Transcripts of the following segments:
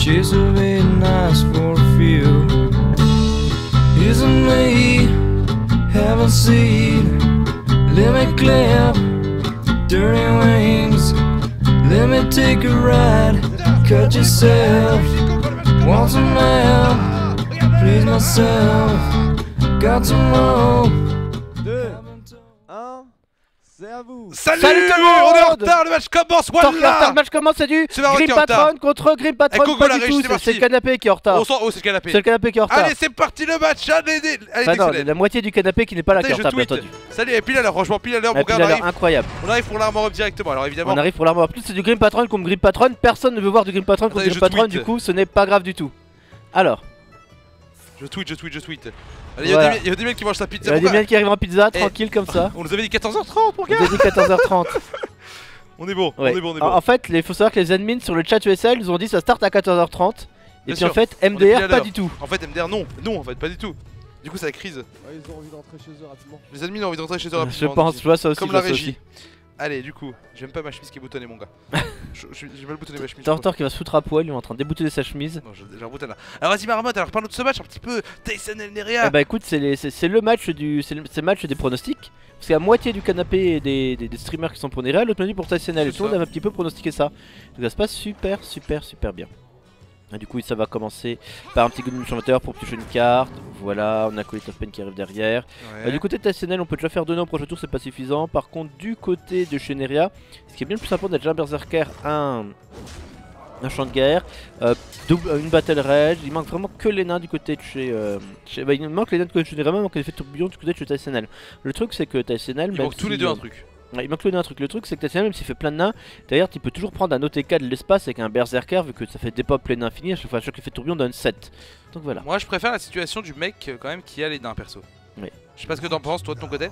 chase of a nice for a few. Isn't me, haven't seen. Let me clap, dirty wings. Let me take a ride, cut yourself. Want some help, please myself. Got some more. 2, 1, c'est à vous. Salut, Salut tout le monde. on est en retard, le match commence, Tant que voilà. le match commence, c'est du C'est Maroc qui Grim est en retard. Patron contre Grim Patron. Coco Pas la du régie, tout, c'est parti. c'est le canapé qui est en retard. On sent, oh c'est le canapé. C'est le canapé qui est en retard. Allez, c'est parti le match, allez, Enfin non, excellent. la moitié du canapé qui n'est pas là qui est en Je retard, bien tweet. entendu. Salut, et pile à l'heure, franchement, pile à l'heure, mon Et puis gars, là, on arrive. incroyable. On arrive pour l'armor up directement, alors évidemment. On arrive pour l'armor. En plus, c'est du Grim Patron contre Grim Patron. Personne ne veut voir du Grim Patron contre Attendez, Grim je Patron, tweet. du coup, ce n'est pas grave du tout. Alors, Je tweet. Allez, il Voilà. y a des mecs qui mangent sa il y pizza, a mon des gars. miens qui arrivent en pizza, Eh. tranquille comme ça. On nous avait dit 14h30, mon On gars. a dit 14h30. On est bon, Ouais. on est bon. En fait, il faut savoir que les admins sur le chat USL nous ont dit ça start à 14h30. Et Bien puis en sûr. fait, est pile à MDR pas l'heure. du tout. En fait, MDR, non, en fait, pas du tout. Du coup, c'est la crise. Ouais, ils ont envie d'entrer chez eux rapidement. Les admins ont envie de rentrer chez eux Je rapidement. pense, je vois ça aussi. Comme je la vois ça régie. aussi. Allez, du coup, j'aime pas ma chemise qui est boutonnée, mon gars. J'ai mal boutonné ma chemise. Tortor qui va se foutre à poil, il est en train de déboutonner sa chemise. Non, j'ai un bouton là. Alors vas-y Marmotte, alors parle-nous de ce match un petit peu. Tyson El Nerea. Eh bah écoute, c'est le match c'est le match des pronostics. Parce qu'il y a moitié du canapé et des streamers qui sont pour Nerea, l'autre moitié pour Tyson L. Et C'est tout le monde ça. a un petit peu pronostiqué ça. Donc ça se passe super bien. Et du coup ça va commencer par un petit golem chanteur pour piocher une carte. Voilà, on a Colette of Pain qui arrive derrière. Ouais. Du côté de Tyson L, on peut déjà faire 2 noms au prochain tour, c'est pas suffisant. Par contre du côté de chez Nerea, ce qui est bien le plus important d'être un Berserker, un champ de guerre, une battle rage, il manque vraiment que les nains du côté de chez... bah, il manque les nains du côté de chez Nerea, il manque l'effet tourbillon du côté de chez Tyson L. Le truc c'est que Tyson L, Il manque tous les deux un truc. Ouais, il manque le nain un truc. Le truc c'est que Tyson L, même s'il fait plein de nains, derrière tu peux toujours prendre un OTK de l'espace avec un Berserker vu que ça fait des pop les nains infinis, à chaque effet tourbillon donne 7. Donc voilà. Moi je préfère la situation du mec quand même qui a les nains perso. Oui. Je sais pas ce que t'en penses toi de ton côté.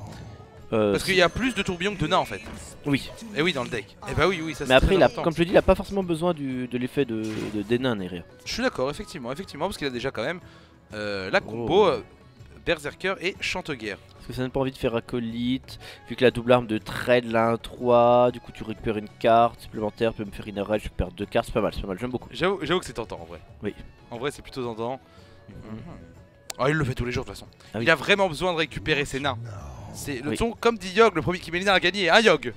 Parce qu'il y a plus de tourbillons que de nains en fait. Oui. Et oui dans le deck. Et bah oui ça c'est Mais après, très important. comme je dis, il a pas forcément besoin de l'effet des nains Nerea. Je suis d'accord effectivement parce qu'il a déjà quand même la combo Berserker et Chanteguerre. Parce que ça n'a pas envie de faire acolyte, vu que la double arme de trade l'1-3, du coup tu récupères une carte supplémentaire, tu peux me faire une rage, je récupère 2 cartes, c'est pas mal, j'aime beaucoup. J'avoue que c'est tentant en vrai. Oui. En vrai c'est plutôt tentant. Oh il le fait tous les jours de toute façon. Ah oui. Il a vraiment besoin de récupérer ses nains. C'est le Oui. ton comme dit Yogg, le premier qui met les nains à gagner, un Yogg.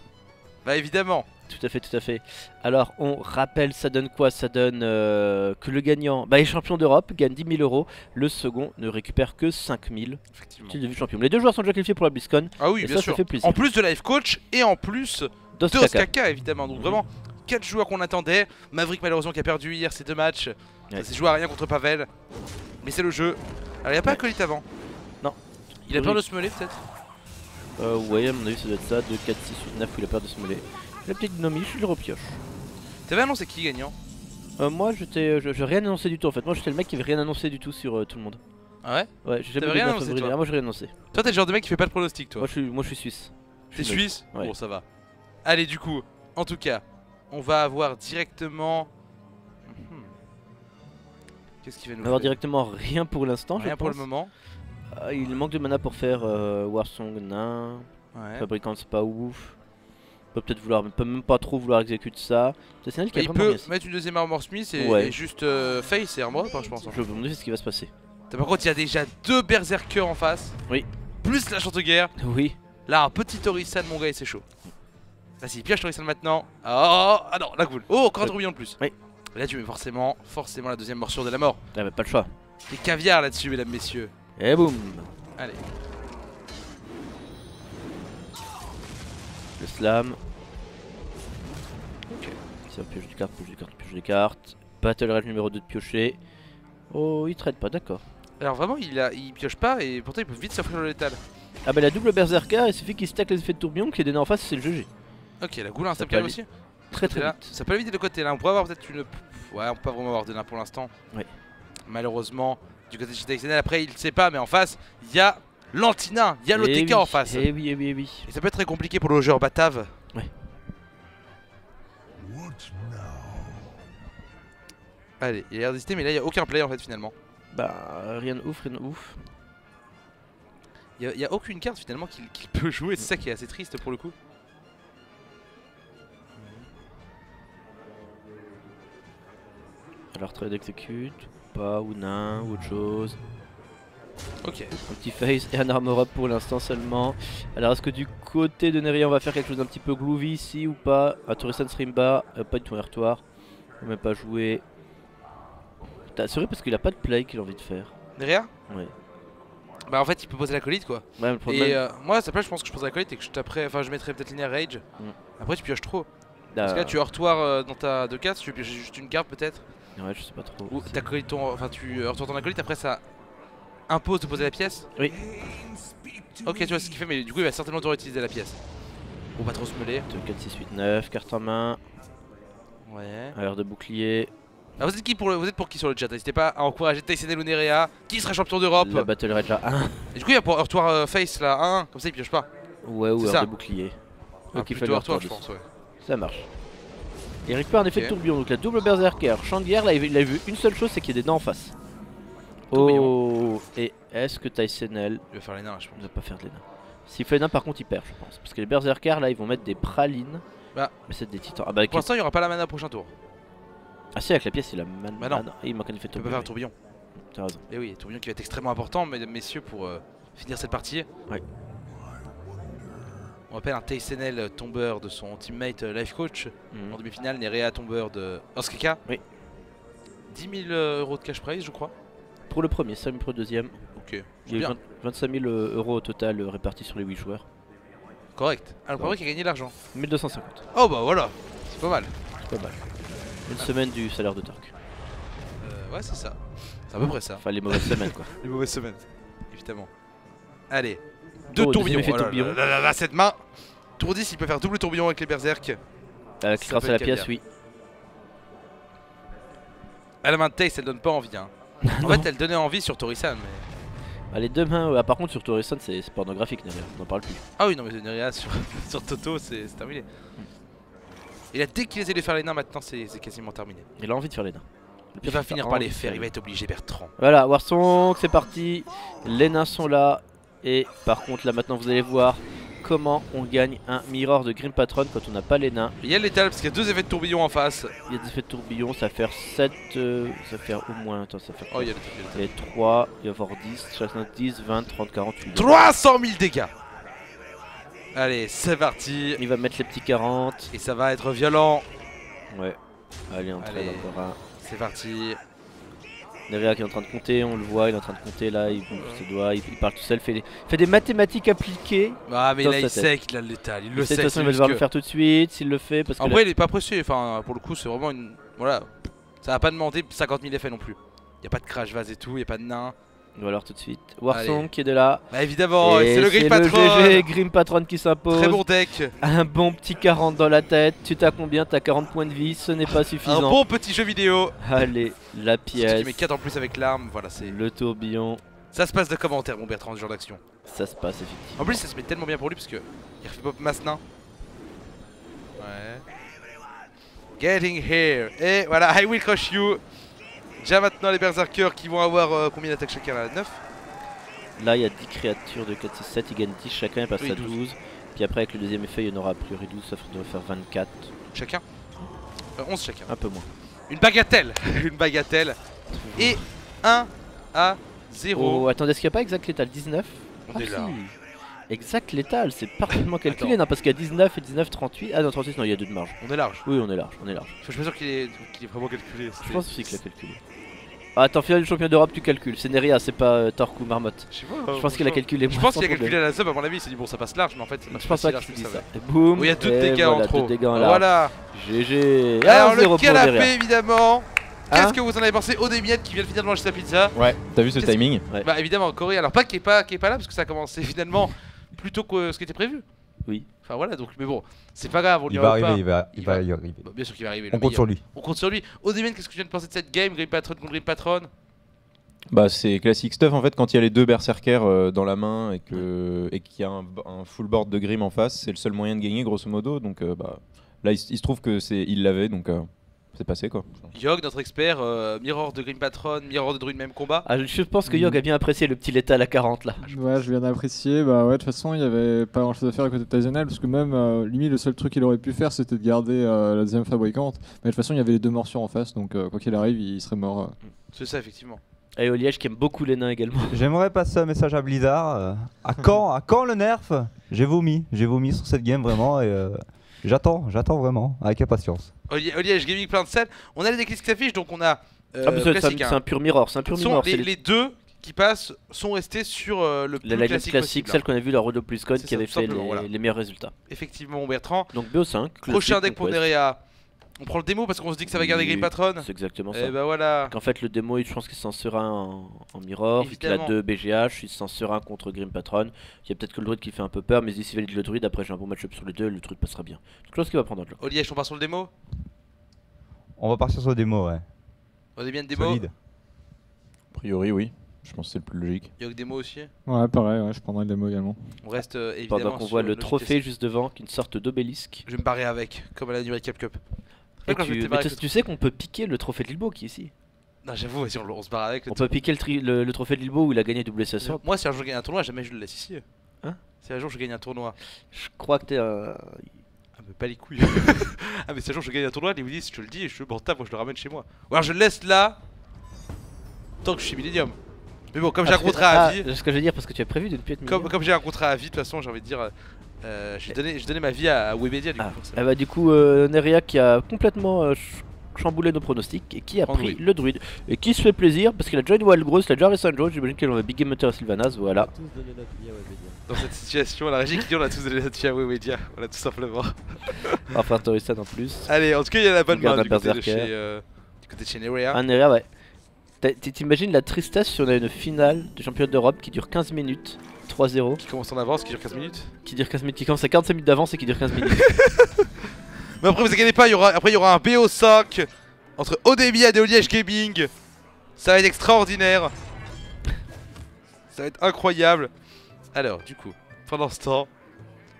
Bah évidemment. Tout à fait. Alors on rappelle, ça donne quoi? Ça donne que le gagnant est champion d'Europe, gagne 10 000 euros, le second ne récupère que 5 000. Effectivement. Titre de vue champion. Les deux joueurs sont déjà qualifiés pour la BlizzCon, Ah oui et bien ça sûr. fait plaisir. En plus de life coach et en plus de Doskaka. Oskaka évidemment. Donc vraiment 4 joueurs qu'on attendait. Maverick malheureusement qui a perdu hier ses 2 matchs. Ouais. Ça s'est joué à rien contre Pavel. Mais c'est le jeu. Alors il a pas Ouais. acolyte avant. Non. Il a Oui. peur de se mêler peut-être. Ouais, à mon avis ça doit être ça, 2, 4, 6, 8, 9 où il a peur de se mêler. La petite nomiche, je le repioche. T'avais annoncé qui gagnant? Moi j'ai rien annoncé du tout en fait, moi j'étais le mec qui avait rien annoncé du tout sur tout le monde. Ah ouais? Ouais, j'ai jamais T'avais donné rien ma annoncé, favori. toi Ah, moi j'ai rien annoncé. Toi t'es le genre de mec qui fait pas de pronostic toi. Moi je suis suisse. T'es suisse? Ouais. Bon ça va. Allez du coup, en tout cas, on va avoir directement... Qu'est-ce qu'il va nous On va avoir faire? directement rien pour l'instant, je Rien pour le pense. moment. Il manque de mana pour faire Warsong nain. Ouais. Fabricant c'est pas ouf. Peut même pas trop vouloir exécuter ça. C'est Senel qui a Il vraiment peut rien ici. mettre une deuxième Armor Smith et, Ouais. et juste Face et Armor, je pense. Hein. Je me demande ce qui va se passer. Par contre, il y a déjà 2 Berserkers en face. Oui. Plus la Chanteguerre. Oui. Là, un petit Torisan, mon gars, et c'est chaud. Vas-y, pioche Torisan maintenant. Oh, ah non, la cool. Oh, encore un tourbillon de plus. Oui. Et là, tu mets forcément la deuxième morsure de la mort. Ah bah pas le choix. Des caviar là-dessus, mesdames, messieurs. Et boum. Allez. Le slam. Ok. Ça pioche des cartes, pioche des cartes. Battle Rage numéro 2 de piocher. Oh, il trade pas, d'accord. Alors, vraiment, il pioche pas et pourtant, il peut vite s'offrir le létal. Ah bah la double berserker, il suffit qu'il stack les effets de tourbillon, qu'il y ait des nains en face, c'est le GG. Ok, la goule, un Ça step peut aller aussi. Très très Là, vite. ça peut aller vite de côté là. On pourrait avoir peut-être une. Ouais, on peut pas vraiment avoir de nains pour l'instant. Ouais. Malheureusement, du côté de chez Tyson, après, il ne sait pas, mais en face, il y a l'anti-nain, il y a l'OTK Eh oui, en face. Eh oui, eh oui, eh oui. Et ça peut être très compliqué pour le joueur Batave. Ouais. Allez, il a l'air d'hésiter, mais là, il n'y a aucun play en fait finalement. Bah rien de ouf, rien de ouf. Il n'y a aucune carte finalement qu'il peut jouer, c'est ça qui est assez triste pour le coup. Alors trade execute, ou pas, ou nain, ou autre chose. Ok. Un petit face et un armor up pour l'instant seulement. Alors est-ce que du côté de Neria on va faire quelque chose d'un petit peu groovy ici ou pas? Un Torisan Streamba, pas du tout un heurtoir. On va même pas jouer. T'as assuré parce qu'il a pas de play qu'il a envie de faire. Neria? Ouais. Bah en fait il peut poser l'acolyte quoi. Ouais, le problème. Et moi à sa place je pense que je poserais l'acolyte et que je taperais, enfin je mettrais peut-être Linear Rage. Après tu pioches trop. Parce que là tu heurtoir dans ta 2-4, tu pioches juste une carte peut-être. Ouais, je sais pas trop. Ou t'acolytes ton, enfin tu heurtoires ton acolyte, après ça impose de poser la pièce. Oui. Ok, tu vois ce qu'il fait, mais du coup il va certainement devoir utiliser la pièce. Pour pas trop se mêler. 4, 6, 8, 9, carte en main, Ouais. à l'air de bouclier. Ah, vous êtes qui vous êtes pour qui sur le chat? N'hésitez pas à encourager Tyson ou Nerea. Qui sera champion d'Europe? La battle rage à 1. Et du coup il va pour heurtoir face là, 1, comme ça il pioche pas. Ouais, ou C'est heure ça. de bouclier. Ah, Ok, il fait plutôt le heurtoir heurtoir je pense, ouais. Ça marche. Il récupère un effet Ok. de tourbillon, donc la double berserker. Chandelier, là il a vu une seule chose, c'est qu'il y a des dents en face. Tourbillon. Oh, et est-ce que Tysonel Il va faire les nains je pense. ne va pas faire de les nains? S'il fait les nains, par contre, il perd, je pense. Parce que les berserkers, là, ils vont mettre des pralines. Bah. Mais c'est des titans. Ah, bah, avec Pour l'instant il y aura pas la mana au prochain tour. ah, si, avec la pièce, il a mana. Bah non. Ah, il manque un effet de Tu peux pas faire un tourbillon. tourbillon. T'as raison. Et oui, tourbillon qui va être extrêmement important, mesdames, messieurs, pour finir cette partie. Ouais. On appelle un Tysonel tombeur de son teammate life coach. En demi-finale, Nerea tombeur de Oskeka. Oui. 10 000 euros de cash prize, je crois. Pour le premier, 5 000 pour le deuxième. Ok, Il y a eu bien. 25 000 euros au total répartis sur les 8 joueurs. Correct. Ah, le premier qui a gagné de l'argent. 1250. Oh bah voilà, c'est pas mal. C'est pas mal. Une semaine du salaire de Torque. Ouais, c'est ça. C'est à peu près ça. Enfin, les mauvaises semaines, quoi. Les mauvaises semaines, évidemment. Allez, deux Oh, tourbillons. deuxième effet Oh là tourbillon. là là là, cette main. Tour 10, il peut faire double tourbillon avec les berserk. Grâce peut à la être pièce, caviar. oui. À la main de Tace, elle donne pas envie. Hein. En fait, elle donnait envie sur Torisan. Mais... Ah, les deux mains, par contre, sur Torisan, c'est pornographique, derrière. On n'en parle plus. Ah oui, non, mais Nerea sur, sur Toto, c'est terminé. Et là, dès qu'il essaie de faire les nains, maintenant, c'est quasiment terminé. Il a envie de faire les nains. Il va finir par les faire, il va être obligé, Bertrand. Voilà, Warsong, c'est parti. Les nains sont là. Et par contre, là maintenant, vous allez voir comment on gagne un Mirror de Grim Patron quand on n'a pas les nains. Il y a l'étal parce qu'il y a deux effets de tourbillon en face. Il y a des effets de tourbillon, ça va faire 7. Ça va faire au moins. Attends, ça va faire. Oh, il y a l'étal. Il y a 3, il va y avoir 10, 10, 20, 30, 40. 300 000 dégâts. Allez, c'est parti. Il va mettre les petits 40. Et ça va être violent. Ouais. Allez, on traîne Allez. encore un. C'est parti. Nerea qui est en train de compter, on le voit, il est en train de compter là, il bouge ses doigts, il parle tout seul, fait des mathématiques appliquées. Ah, mais Dans là, sa il tête. sait qu'il a l'étal. Il le De sait. toute façon, c'est il va juste devoir que- le faire tout de suite, s'il le fait. Parce que Après, il est pas pressé. Enfin, pour le coup, c'est vraiment une. Voilà. Ça va pas demander 50 000 effets non plus. Il y a pas de crash vase et tout, il y a pas de nain. on va voir tout de suite. Warsong Allez. qui est de là. Bah, évidemment, Et c'est le Grim GG Patron. Grim Patron qui s'impose. Très bon deck. Un bon petit 40 dans la tête. Tu t'as combien? T'as 40 points de vie, ce n'est pas Un suffisant. bon petit jeu vidéo. Allez, la Surtout qu'il met pièce, 4 en plus avec l'arme. Voilà, c'est. le tourbillon, Ça se passe de commentaires, mon Bertrand, ce genre d'action. ça se passe effectivement. En plus, ça se met tellement bien pour lui parce que il refait pas masse nain. Ouais. Getting here. Et voilà, I will crush you. Déjà maintenant, les berserkers qui vont avoir combien d'attaques chacun là? 9. Là, il y a 10 créatures de 4, 6, 7, ils gagnent 10 chacun, ils passent Oui, à 12. 12. Puis après, avec le deuxième effet, il y en aura a priori 12, ça doit faire 24. Chacun 11 chacun. Un peu moins. Une bagatelle. Une bagatelle. Et 1 à 0. Oh, attendez, est-ce qu'il n'y a pas exact létal 19? On est là. Exact létal, c'est parfaitement calculé, non, parce qu'il y a 19 et 19, 38. Ah non, 38, non, il y a 2 de marge. On est large. Oui, on est large, on est large. Je suis pas sûr qu'il est vraiment calculé. Je pense aussi qu'il a calculé. Ah, attends, finale du champion d'Europe, tu calcules. C'est Nerea, c'est pas Torque ou Marmotte. Je sais pas. Je pense qu'il a calculé. Je moi, pense sans qu'il a calculé problème. à la sub, à mon avis. Il s'est dit, bon, ça passe large, mais en fait, c'est Je pense pas large qu'il que se dit ça. ça. Et boum. Oui, il y a 2 et dégâts voilà, en trop. 2 dégâts en large. Voilà. GG. Alors, 1-0 le pour canapé, Nerea. évidemment. Hein Qu'est-ce que vous en avez pensé? Des miettes qui vient de finir de manger sa pizza. Ouais, t'as vu ce Qu'est-ce- timing? Ouais. Bah évidemment, Corée, alors pas qui est pas là parce que ça a commencé finalement plus tôt que ce qui était prévu. Oui. Enfin voilà, donc mais bon, c'est pas grave, on lui Il va en veut arriver, pas. il va y arriver. Bah, bien sûr qu'il va arriver. On le compte meilleur. sur lui. On compte sur lui. Odemien, qu'est-ce que tu viens de penser de cette game, Grim Patron contre Grim Patron? Bah c'est classique stuff en fait quand il y a les deux berserkers dans la main et qu'il y a un full board de Grim en face, c'est le seul moyen de gagner grosso modo donc bah là il se trouve que il l'avait donc c'est passé quoi. Yogg, notre expert, Mirror de Grim Patron, Mirror de Druid, même combat. Ah, je pense que Yogg a bien apprécié le petit létal à 40 là. Ouais, je viens d'apprécier. Bah ouais, de toute façon, il y avait pas grand chose à faire à côté de Taisonnel parce que même limite le seul truc qu'il aurait pu faire c'était de garder la deuxième fabricante. Mais de toute façon, il y avait les 2 morsures en face donc quoi qu'il arrive, il serait mort. C'est ça, effectivement. Et Oliège qui aime beaucoup les nains également. J'aimerais passer un message à Blizzard. À quand le nerf? J'ai vomi sur cette game vraiment et j'attends vraiment avec impatience. Oliège Gaming, plein de salles. On a les déclics qui s'affichent, donc on a. C'est un pur mirror, c'est un pur mirror. Les deux qui passent sont restés sur le plus la classique classique, possible. celle qu'on a vu la Rodo plus Code C'est qui ça, avait tout fait simplement, voilà. les meilleurs résultats. Effectivement, mon Bertrand. Donc BO5. Prochain deck pour Conquest. Nerea. On prend le démo parce qu'on se dit que ça va garder Grim Patron. C'est exactement ça. Et bah voilà. En fait, le démo, je pense qu'il s'en sera un en mirror. Vu qu'il a Évidemment. 2 BGH, il s'en sera un contre Grim Patron. Il y a peut-être que le druide qui fait un peu peur, mais s'il valide le druide, après j'ai un bon match-up sur les deux, le druide passera bien. Je pense qu'il va prendre un lot. Oliège, on part sur le démo. On va partir sur le démo, ouais. On est bien de démo. Solide. A priori, oui. Je pense que c'est le plus logique. Yogg démo aussi. Ouais, pareil, ouais, je prendrais le démo également. On reste évidemment. Pendant qu'on sur voit le logique trophée classique. juste devant, qui est une sorte d'obélisque. Je vais me barrer avec, comme à la New Recap Cup. Et Quand je m'étais mais barré tu, avec tu sais qu'on peut piquer le trophée de Lilbo qui est ici. Non, j'avoue, vas-y, on se barre avec. On peut piquer le trophée de Lilbo où il a gagné WSS. Moi, si un jour je gagne un tournoi, jamais je le laisse ici. Hein? Si un jour je gagne un tournoi. Je crois que t'es un. Ah, mais pas les couilles. Ah, mais si un jour je gagne un tournoi, les Willis, je te le dis, je m'en tape, moi je le ramène chez moi. Ou alors je le laisse là, tant que je suis Millennium. Mais bon, comme j'ai un contrat à vie. Ce que je veux dire, parce que tu as prévu de ne plus être millionnaire. Comme j'ai un contrat à vie, de toute façon, j'ai envie de dire. J'ai donné ma vie à Webedia du coup. Pour ça. Ah bah du coup Nerea qui a complètement chamboulé nos pronostics et qui a Prendre pris druide. le druide et qui se fait plaisir parce qu'il a déjà une Wild Growth, il a déjà Ressan Jones, j'imagine qu'il en va Big Game Hunter et Sylvanas, voilà. Tous donné notre vie à Webedia. Dans cette situation, la régie qui dit on a tous donné notre vie à Webedia. Voilà, tout simplement. Enfin Toristan en plus. Allez, en tout cas, il y a la bonne Regarde main un du côté de berserker. chez Nerea. Un Nerea ouais. T'imagines la tristesse si on a une finale de championnat d'Europe qui dure 15 minutes, 3-0, Qui commence en avance, qui dure 15 minutes. qui dure 15 minutes, qui commence à 45 minutes d'avance et qui dure 15 minutes. Mais après, vous inquiétez pas, il y aura un BO5 entre Odemia et Oliège Gaming. Ça va être extraordinaire. Ça va être incroyable. Alors, du coup, pendant ce temps,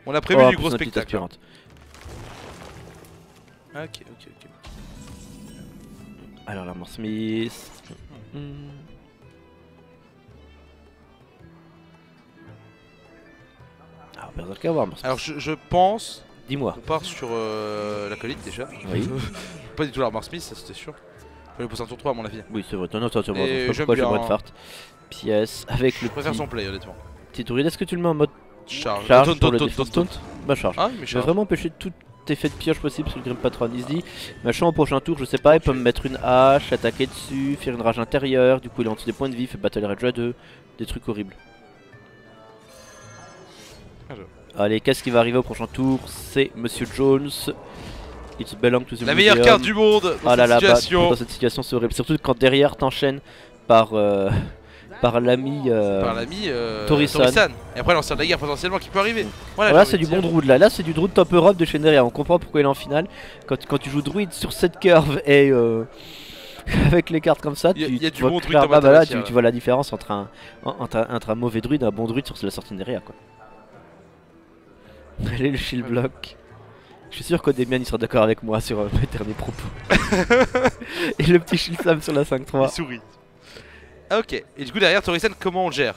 on a prévu Oh, en du plus, gros notre petite spectacle. aspirante. Ok. Alors l'Armor Smith. Alors Berserker ou Armor Smith. Alors, je pense Dis-moi. qu'on part sur la colite déjà. Oui. Pas du tout l'Armor Smith, ça c'était sûr. Fallait pousser un tour 3 à mon avis. Oui, c'est vrai. Non, attends, je Et sais pas j'aime pourquoi bien, j'aimerais hein. de fart. Pièce avec Je le préfère petit, son play honnêtement. petit druide. Est-ce que tu le mets en mode Charge. charge pour le Taunt, défense taunt. taunt? Bah charge. Ah, mais Je vais charge. vraiment empêcher tout effet de pioche possible sur le Grim Patron. Il se dit, machin au prochain tour, je sais pas, il peut me mettre une hache, attaquer dessus, faire une rage intérieure, du coup il est en dessous des points de vie, fait Battle Rage à 2, des trucs horribles. Ah, Allez, qu'est-ce qui va arriver au prochain tour? C'est Monsieur Jones. It's belong to the La meilleure museum. carte du monde dans Ah là cette là, situation. dans cette situation c'est horrible. Surtout quand derrière t'enchaînes par l'ami. Par l'ami Torisan. Et après l'ancien de la guerre potentiellement qui peut arriver. Voilà, Voilà, j'ai c'est envie du de bon dire. druide là. Là, c'est du druide top Europe de chez Nerea. On comprend pourquoi il est en finale. Quand tu joues druide sur cette curve et avec les cartes comme ça, Il y a- tu, il y a tu du vois bon druide clairement- dans bah là, Mathematia, là. tu vois la différence entre un mauvais druide et un bon druide sur la sortie de Nerea quoi. Allez, le shield block. Je suis sûr qu'Odemian il sera d'accord avec moi sur mes derniers propos. Et le petit shield slam sur la Il 5-3. sourit. Ah, ok. Et du coup derrière Torisan, comment on le gère?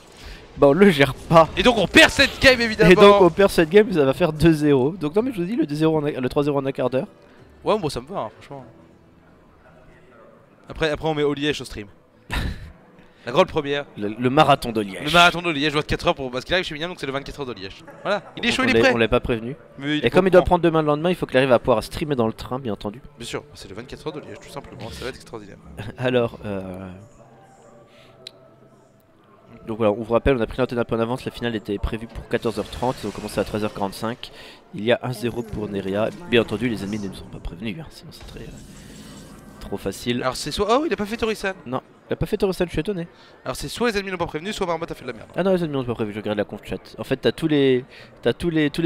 Bah on le gère pas. Et donc on perd cette game évidemment. Et donc on perd cette game, ça va faire 2-0. Donc non mais je vous dis le 2-0 le 3-0 en un quart d'heure. Ouais, bon ça me va hein, franchement. Après on met Oliège au stream. La grande première. Le marathon de Liège. Le marathon de Liège, je vois 4 heures pour. Parce qu'il arrive chez Mignon donc c'est le 24 heures de Liège. Voilà, il est chaud, il est prêt. On l'a pas prévenu. Mais Et comme il doit prendre demain le lendemain, il faut qu'il arrive à pouvoir streamer dans le train, bien entendu. Bien sûr, c'est le 24 heures de Liège tout simplement, ça va être extraordinaire. Alors, donc voilà, on vous rappelle, on a pris l'antenne un peu en avance, la finale était prévue pour 14h30, ils ont commencé à 13h45. Il y a 1-0 pour Nerea. Bien entendu, les ennemis ne nous ont pas prévenus, hein, sinon c'est trop facile. Alors c'est soit. Oh, il a pas fait Torisan. Non, il a pas fait Torresan, je suis étonné. Alors c'est soit les ennemis n'ont pas prévenu, soit Marmotte a fait de la merde. Ah non, les ennemis n'ont pas prévu, je regarde la conf chat. En fait, t'as tous les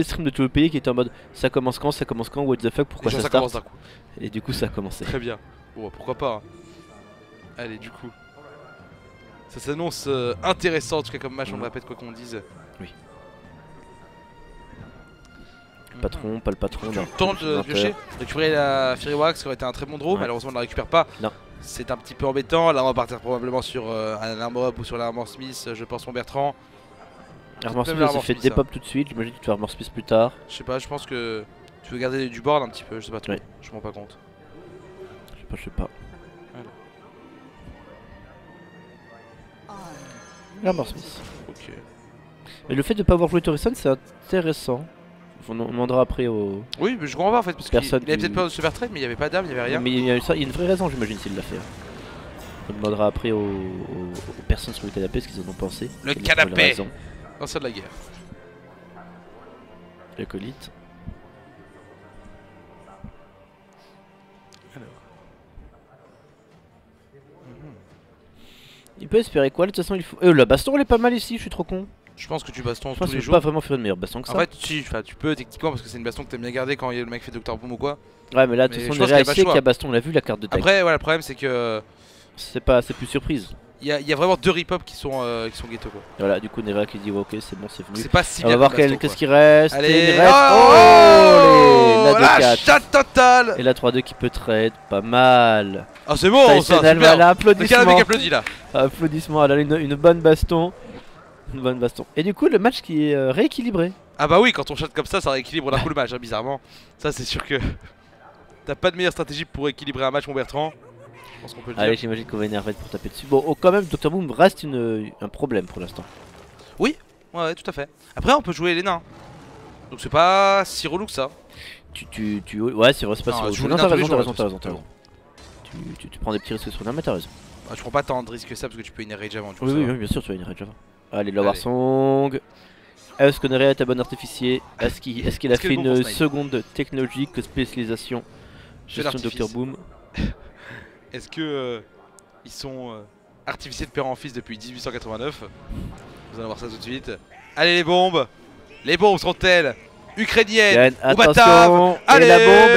streams de tout le pays qui étaient en mode ça commence quand, what the fuck, pourquoi Déjà, ça ça start. commence d'un coup. Et du coup, ça a commencé. Très bien. Bon, bah, pourquoi pas. Hein. Allez, du coup. Ça s'annonce intéressant, en tout cas, comme match, on le répète quoi qu'on dise. Oui. le patron, pas le patron. Tu non, tentes de piocher, récupérer la Fury Wax qui aurait été un très bon draw, Ouais. malheureusement on ne la récupère pas. Non. C'est un petit peu embêtant, là on va partir probablement sur un Armor Up ou sur l'Armor Smith, je pense mon Bertrand. Armor Même Smith l'Armor s'est fait Smith, dépop tout de suite, j'imagine que tu vas Armor Smith plus tard. Je sais pas, je pense que tu veux garder du board un petit peu, je sais pas trop, Ouais. je m'en rends pas compte. Je sais pas. Armor Smith. Ok. Mais le fait de pas avoir joué Torison c'est intéressant. On demandera après au... Oui, mais je comprends pas en fait, parce qu'il Personne avait peut-être qui- peur de se faire trade, mais il n'y avait pas d'arme, il n'y avait rien. Mais il y a une vraie raison j'imagine s'il l'a fait. On demandera après aux personnes sur le canapé ce qu'ils en ont pensé. Le Quelle est canapé. la raison. Ancien de la guerre. L'acolyte. Il peut espérer quoi? De toute façon, il faut. La baston, elle est pas mal ici, je suis trop con. Je pense que tu baston Je pense tous que les je peux pas jours. vraiment faire une meilleure baston que ça. En fait, si, tu peux techniquement, parce que c'est une baston que t'aimes bien garder quand le mec fait Dr Boom ou quoi. Ouais, mais là, de mais toute je façon, pense qu'il y a Nerea pas sait le choix. qu'il y a baston, on l'a vu la carte de tag. Après, voilà, le problème c'est que C'est pas, c'est plus surprise. il y a vraiment deux rip-up qui sont ghetto quoi. Et voilà, du coup, Nerea qui dit ouais, ok, c'est bon, c'est venu. C'est pas si On bien. va voir comme baston, qu'est-ce quoi. qui reste. Et Allez, il reste. oh, les- la la 2-4. chatte totale. Et la 3-2 qui peut trade, pas mal. Ah c'est bon ça, Tyson, super. voilà, Le canapé applaudissements. qui applaudit là. Applaudissements, elle a une bonne baston. Une bonne baston. Et du coup, le match qui est rééquilibré. Ah bah oui, quand on chatte comme ça rééquilibre d'un coup le match, hein, bizarrement. Ça c'est sûr que t'as pas de meilleure stratégie pour équilibrer un match mon Bertrand. Je pense qu'on peut le Allez, dire. j'imagine qu'on va énerver pour taper dessus. Bon, quand même, Dr Boom reste un problème pour l'instant. Ouais, tout à fait. Après on peut jouer les nains. Donc c'est pas si relou que ça. Ouais, c'est vrai, c'est pas Non, si tu joues Non, les t'as nains tous les raison, jours, t'as raison, t'as raison, t'as t'as raison. Tu prends des petits risques sur là, mais t'as raison. Ah, tu prends pas tant de risques que ça parce que tu peux inner rage avant. du coup, Oui, ça oui, va. oui, bien sûr, tu vas une rage avant. Allez, Lower Allez. Song. Est-ce que Nerea est un bon artificier? Est-ce qu'il a Est-ce qu'il fait est bon pour une snipe seconde technologique spécialisation Fais gestion l'artifice. Dr Boom? Est-ce que ils sont artificiers de père en fils depuis 1889? Vous allez voir ça tout de suite. Allez les bombes. Les bombes seront-elles ukrainiennes ou bataves? Attention, et Allez la bombe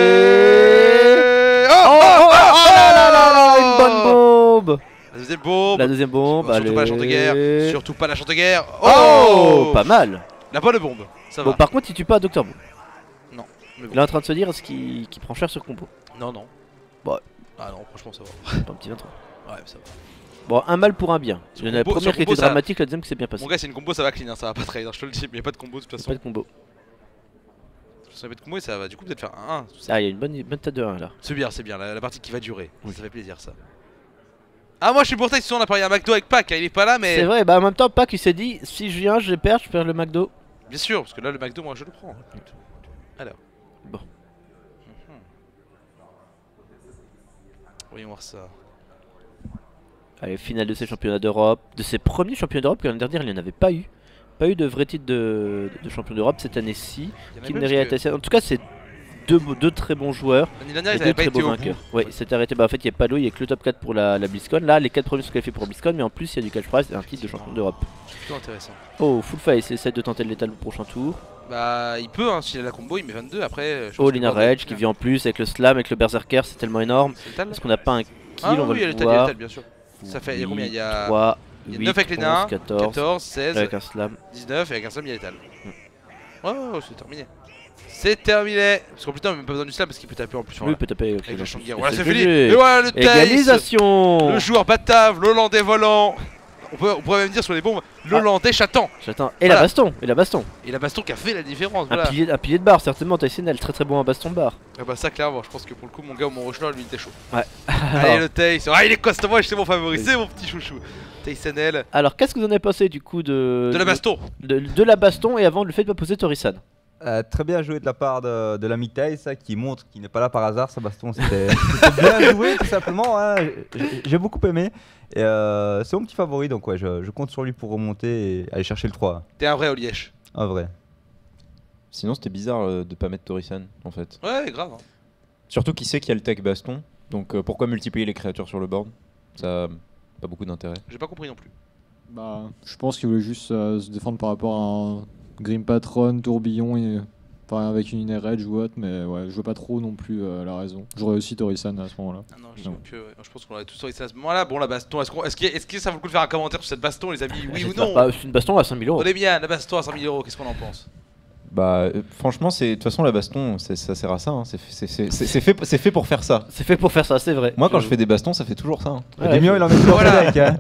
et... Oh là là là, une bonne bombe. La deuxième bombe. La deuxième bombe, Surtout allez. pas la chante de guerre. Surtout pas la chante de guerre. Oh, pas mal. La bonne bombe. Ça Bon, va. par contre, il tue pas Dr Boom. Non. Mais bon. Il est en train de se dire est-ce qu'il prend cher sur combo. Non, non. Ouais. Ah non, franchement ça va. Pas un petit 23. Ouais, ça va. Bon, un mal pour un bien. Sur La combo- première sur qui était combo, ça- dramatique, la deuxième qui s'est bien passée. Mon gars, c'est une combo, ça va clean, hein, ça va pas trade, hein, je te le dis, mais y a pas de combo de toute Pas façon. de combo. Ça va être combo et ça va du coup peut-être faire un 1. tout ça. Ah, il y a une bonne tête de 1 là. C'est bien, la partie qui va durer. Oui. Ça fait plaisir ça. Ah, moi je suis pour ça, on a parié un McDo avec Pac, hein, il est pas là, mais. C'est vrai, bah en même temps, Pac il s'est dit si je viens, je perds le McDo. Bien sûr, parce que là le McDo, moi je le prends. Alors. Bon. Voyons voir ça. Allez, finale de ses championnats d'Europe. De ses premiers championnats d'Europe, que l'année dernière il n'y en avait pas eu. Pas eu de vrai titre de champion d'Europe cette année-ci. Il y en a Qui même n'est parce que En tout cas, c'est deux très bons joueurs. l'année dernière, Et ils deux avaient pas très été beaux au vainqueurs. bout. Ouais, c'est arrêté. Bah en fait, il n'y a pas d'eau, il n'y a que le top 4 pour la BlizzCon. Là, les 4 premiers sont qualifiés pour BlizzCon, mais en plus, il y a du cash prize et un titre de champion d'Europe. C'est plutôt intéressant. Oh, Full Face essaie de tenter le létal au prochain tour. Bah, il peut, hein, s'il a la combo, il met 22. Après, je pense Oh, que Lina le bordel- Rage qui vient en plus avec le slam, avec le Berserker, c'est tellement énorme. C'est létal, là Parce qu'on n'a pas un kill, Ah on va oui, il y a le létal, il y a voir. létal, bien sûr. Ça fait, il y a combien? Il y a 3, il y a 8, 9 avec les 11, nains, 14, 14, 16, avec un slam. 19 et avec un slam il y a létal. Ouais, c'est terminé. C'est terminé. Parce qu'en plus, non, même pas besoin du slam parce qu'il peut taper en plus. Lui Voilà. peut taper Avec la chambre de guerre. et Voilà, c'est le fini. GG. Et voilà le Tails. Égalisation. Le joueur batave, l'Hollandais volant. On pourrait même dire sur les bombes, l'Hollandais chatant. J'attends. Et Voilà. la baston, et la baston. Et la baston qui a fait la différence. Un Voilà. pilier de barre, certainement. Tyson elle très très bon en baston de barre. Ah bah, ça, clairement, je pense que pour le coup, mon gars ou mon Rochler, lui, il était chaud. Ouais. Allez, le Tails. Ah, il est costaud, moi, c'est mon favori, c'est mon petit chouchou. Taysonel. Alors, qu'est-ce que vous en avez pensé du coup De la baston. de la baston et avant le fait de pas poser Torisan? Très bien joué de la part de l'ami Tails, ça, qui montre qu'il n'est pas là par hasard, sa baston. C'était bien joué, tout simplement. Hein. J'ai beaucoup aimé. Et c'est mon petit favori, donc ouais, je compte sur lui pour remonter et aller chercher le 3. T'es un vrai Olièche. En vrai. Sinon, c'était bizarre de pas mettre Torisan en fait. Ouais, grave. Hein. Surtout qu'il sait qu'il y a le tech baston. Donc pourquoi multiplier les créatures sur le board? Ça a pas beaucoup d'intérêt. J'ai pas compris non plus. Bah, je pense qu'il voulait juste se défendre par rapport à un Grim Patron, Tourbillon, et... enfin, avec une Inner Edge ou autre, mais ouais, je vois pas trop non plus la raison. J'aurais aussi Torisan à ce moment-là. Ah non, Non. je pense qu'on aurait tous sorti ça à ce moment-là. Bon, la baston, est-ce que ça vaut le coup de faire un commentaire sur cette baston, les amis? Oui ou J'espère non? pas. C'est une baston à 5000 €. On est bien, la baston à 100 000 €, qu'est-ce qu'on en pense? Bah, franchement, de toute façon, la baston, ça sert à ça. Hein. C'est fait pour faire ça. C'est fait pour faire ça, c'est vrai. Moi, quand je fais des bastons, ça fait toujours ça. Hein. Odemian, il en met deux Voilà. deck, hein.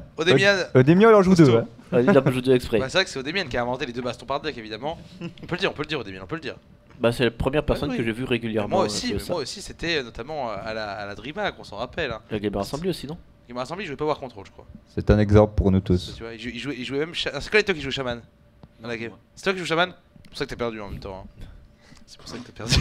Odemian, il en joue deux. Costaud. Ouais. Il a joué deux exprès. Bah, c'est vrai que c'est Odemian qui a inventé les 2 bastons par deck, évidemment. On peut le dire, Odemian, on peut le dire. Bah, c'est la première personne oui. que j'ai vue régulièrement. Moi aussi, faire ça. moi aussi, c'était notamment à la DreamHack, on s'en rappelle. Hein. La Gamer Assembly aussi, non? Il m'a rassemblé, il jouait pas War Control, je crois. C'est un exemple pour nous tous. Tu vois, il jouait même. C'est quoi toi qui joue Shaman dans la game? C'est toi qui joues Shaman? C'est pour ça que t'as perdu en même temps. Hein. C'est pour ça que t'as perdu.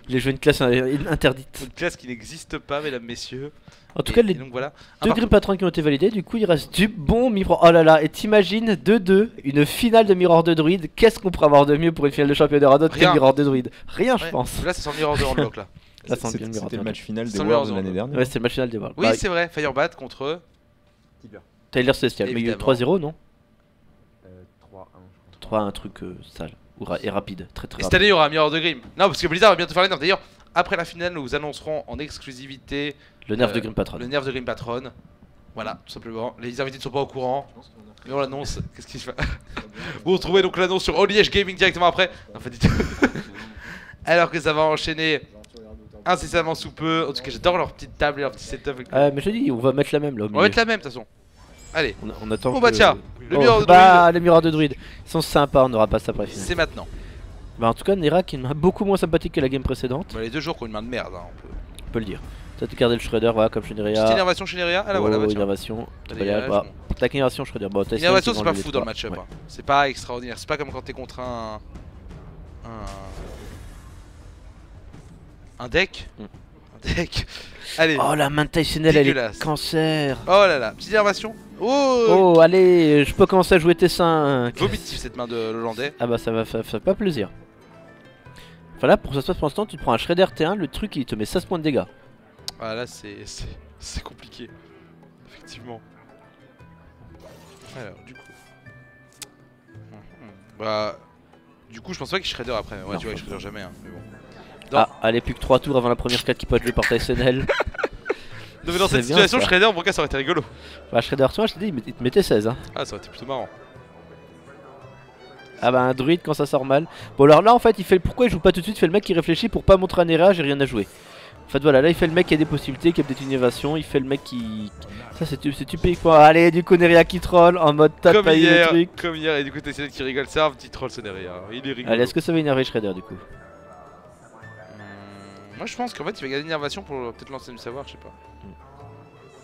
Il a joué une classe interdite. Une classe qui n'existe pas, mesdames, messieurs. En tout cas, les donc voilà. deux Grim Patron qui ont été validés, du coup il reste du bon Mirror. Oh là là, et t'imagines 2-2, une finale de Mirror de Druid. Qu'est-ce qu'on pourrait avoir de mieux pour une finale de championnat d'autre que Rien. Mirror de Druid? Rien, je Ouais. pense. Là, c'est sans Mirror de Handlock là. Là, c'est bien Mirror C'était le de match final des Sans Worlds Mirror de l'année dernière. Ouais, c'était le match final des Worlds. Oui, Bah, c'est vrai, Firebat contre. Tyler Celestial, mais il y a eu Évidemment. 3-0, non? 3-1. 3, un truc sale. Et rapide, très Et rapide. cette année, il y aura un Mirror de Grim. Non, parce que Blizzard va bientôt faire les nerfs. D'ailleurs, après la finale, nous vous annoncerons en exclusivité Le nerf de Grim Patron. le nerf de Grim Patron. Voilà, tout simplement. Les invités ne sont pas au courant. Mais on l'annonce. Qu'est-ce qu'il fait? Vous retrouvez donc l'annonce sur Only Edge Gaming directement après. En fait, alors que ça va enchaîner incessamment sous peu. En tout cas, j'adore leur petite table et leur petit setup. Mais je te dis, on va mettre la même là. On va mettre la même de toute façon. Allez, On attend. bon bah que- tiens, le Oh, Mirror de bah, Druid, les Mirrors de Druid. Ils sont sympas, on n'aura pas ça après la finale. c'est maintenant. Bah, en tout cas, Nera qui est une main beaucoup moins sympathique que la game précédente, Bah, les 2 jours qui ont une main de merde. Hein, on peut le dire. T'as gardé le Shredder, voilà, comme chez Petite Nerea. énervation chez Nerea. Ah là voilà, bah tiens. Innervation. Balayage, Voilà, bon. Tac innervation, Shredder. Bon, Tyson L'innovation, qui c'est vend pas les fou trois. dans le match-up. Ouais. Hein. C'est pas extraordinaire. C'est pas comme quand t'es contre un deck. Mm. Un deck. Allez. Oh, la main de Tysonel, elle Dégueulasse. est cancer. Oh là là. Petite énervation. Oh, Oh, allez, je peux commencer à jouer T5. vomitif cette main de l'Hollandais. Ah bah, ça fait pas plaisir. Enfin là, pour que ça se passe pour l'instant, tu te prends un Shredder T1, le truc il te met 16 points de dégâts. Ah là, c'est compliqué. Effectivement. Alors, du coup. Bah. Du coup, je pense pas qu'il Shredder après. Ouais, Non, tu vois, il je Shredder jamais. Hein, mais bon. Non. Ah, allez, plus que 3 tours avant la première carte qui peut être jouée par Tysonel. Non, mais dans C'est cette bien, situation, ça. Shredder, en cas, ça aurait été rigolo. Bah, Shredder T1, je t'ai dit, il te mettait 16. Hein. Ah, ça aurait été plutôt marrant. Ah bah, un druide quand ça sort mal. Bon, alors là, en fait, il fait pourquoi il joue pas tout de suite? Il fait le mec qui réfléchit pour pas montrer à Nera, j'ai rien à jouer. En fait, voilà, là, il fait le mec qui a des possibilités, qui a peut-être une évasion. Il fait le mec qui. Ça, c'est typique. Allez, du coup, Nerea qui troll en mode tape Comme pailler le hier, truc. comme hier, et du coup, t'as essayé qui rigole, c'est un petit troll, ce n'est rien. Il est rigolo. Allez, est-ce que ça va énerver Shredder du coup? Moi, je pense qu'en fait, il va gagner une innovation pour peut-être lancer du savoir, je sais pas.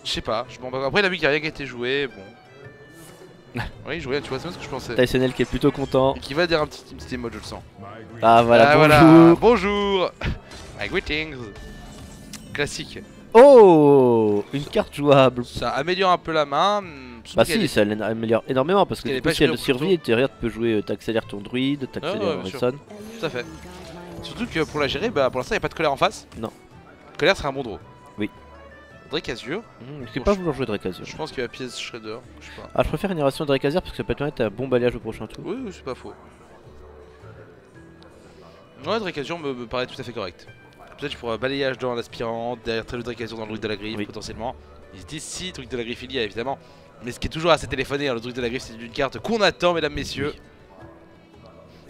Je sais pas. Bon, bah, après, il a vu qu'il n'y a rien qui a été joué, bon. Oui, joué, tu vois, c'est bien ce que je pensais. Tysonel qui est plutôt content. Et qui va dire un petit emote, je le sens. Ah voilà, Ah, bonjour. voilà. Bonjour. My greetings. Classique. Oh, une carte jouable. Ça améliore un peu la main. Surtout Bah qu'elle si, est- ça l'améliore énormément parce que Elle du est coup, pas si elle chérée au survit, derrière tu peux jouer, t'accélères ton druide, ouais, t'accélères bien sûr. Redson. Tout à fait. Surtout que pour la gérer, bah, pour l'instant, il n'y a pas de colère en face. Non. Colère serait un bon draw. Oui. Drake Azure. Je sais pas vouloir jouer Drake Azure. Je pense qu'il va pièce Shredder. Je sais pas. Ah, je préfère une innovation de Drake Azure parce que ça peut te permettre un bon balayage au prochain tour. Oui, c'est pas faux. Ouais, Drake Azure me paraît tout à fait correct. Peut-être tu pourras balayage dans l'aspirant, derrière le Drake Azure dans le druide de la griffe, Oui. potentiellement. Ils se disent si, druide de la griffe il y a évidemment. Mais ce qui est toujours assez téléphoné, hein, le druide de la griffe, c'est une carte qu'on attend, mesdames, messieurs.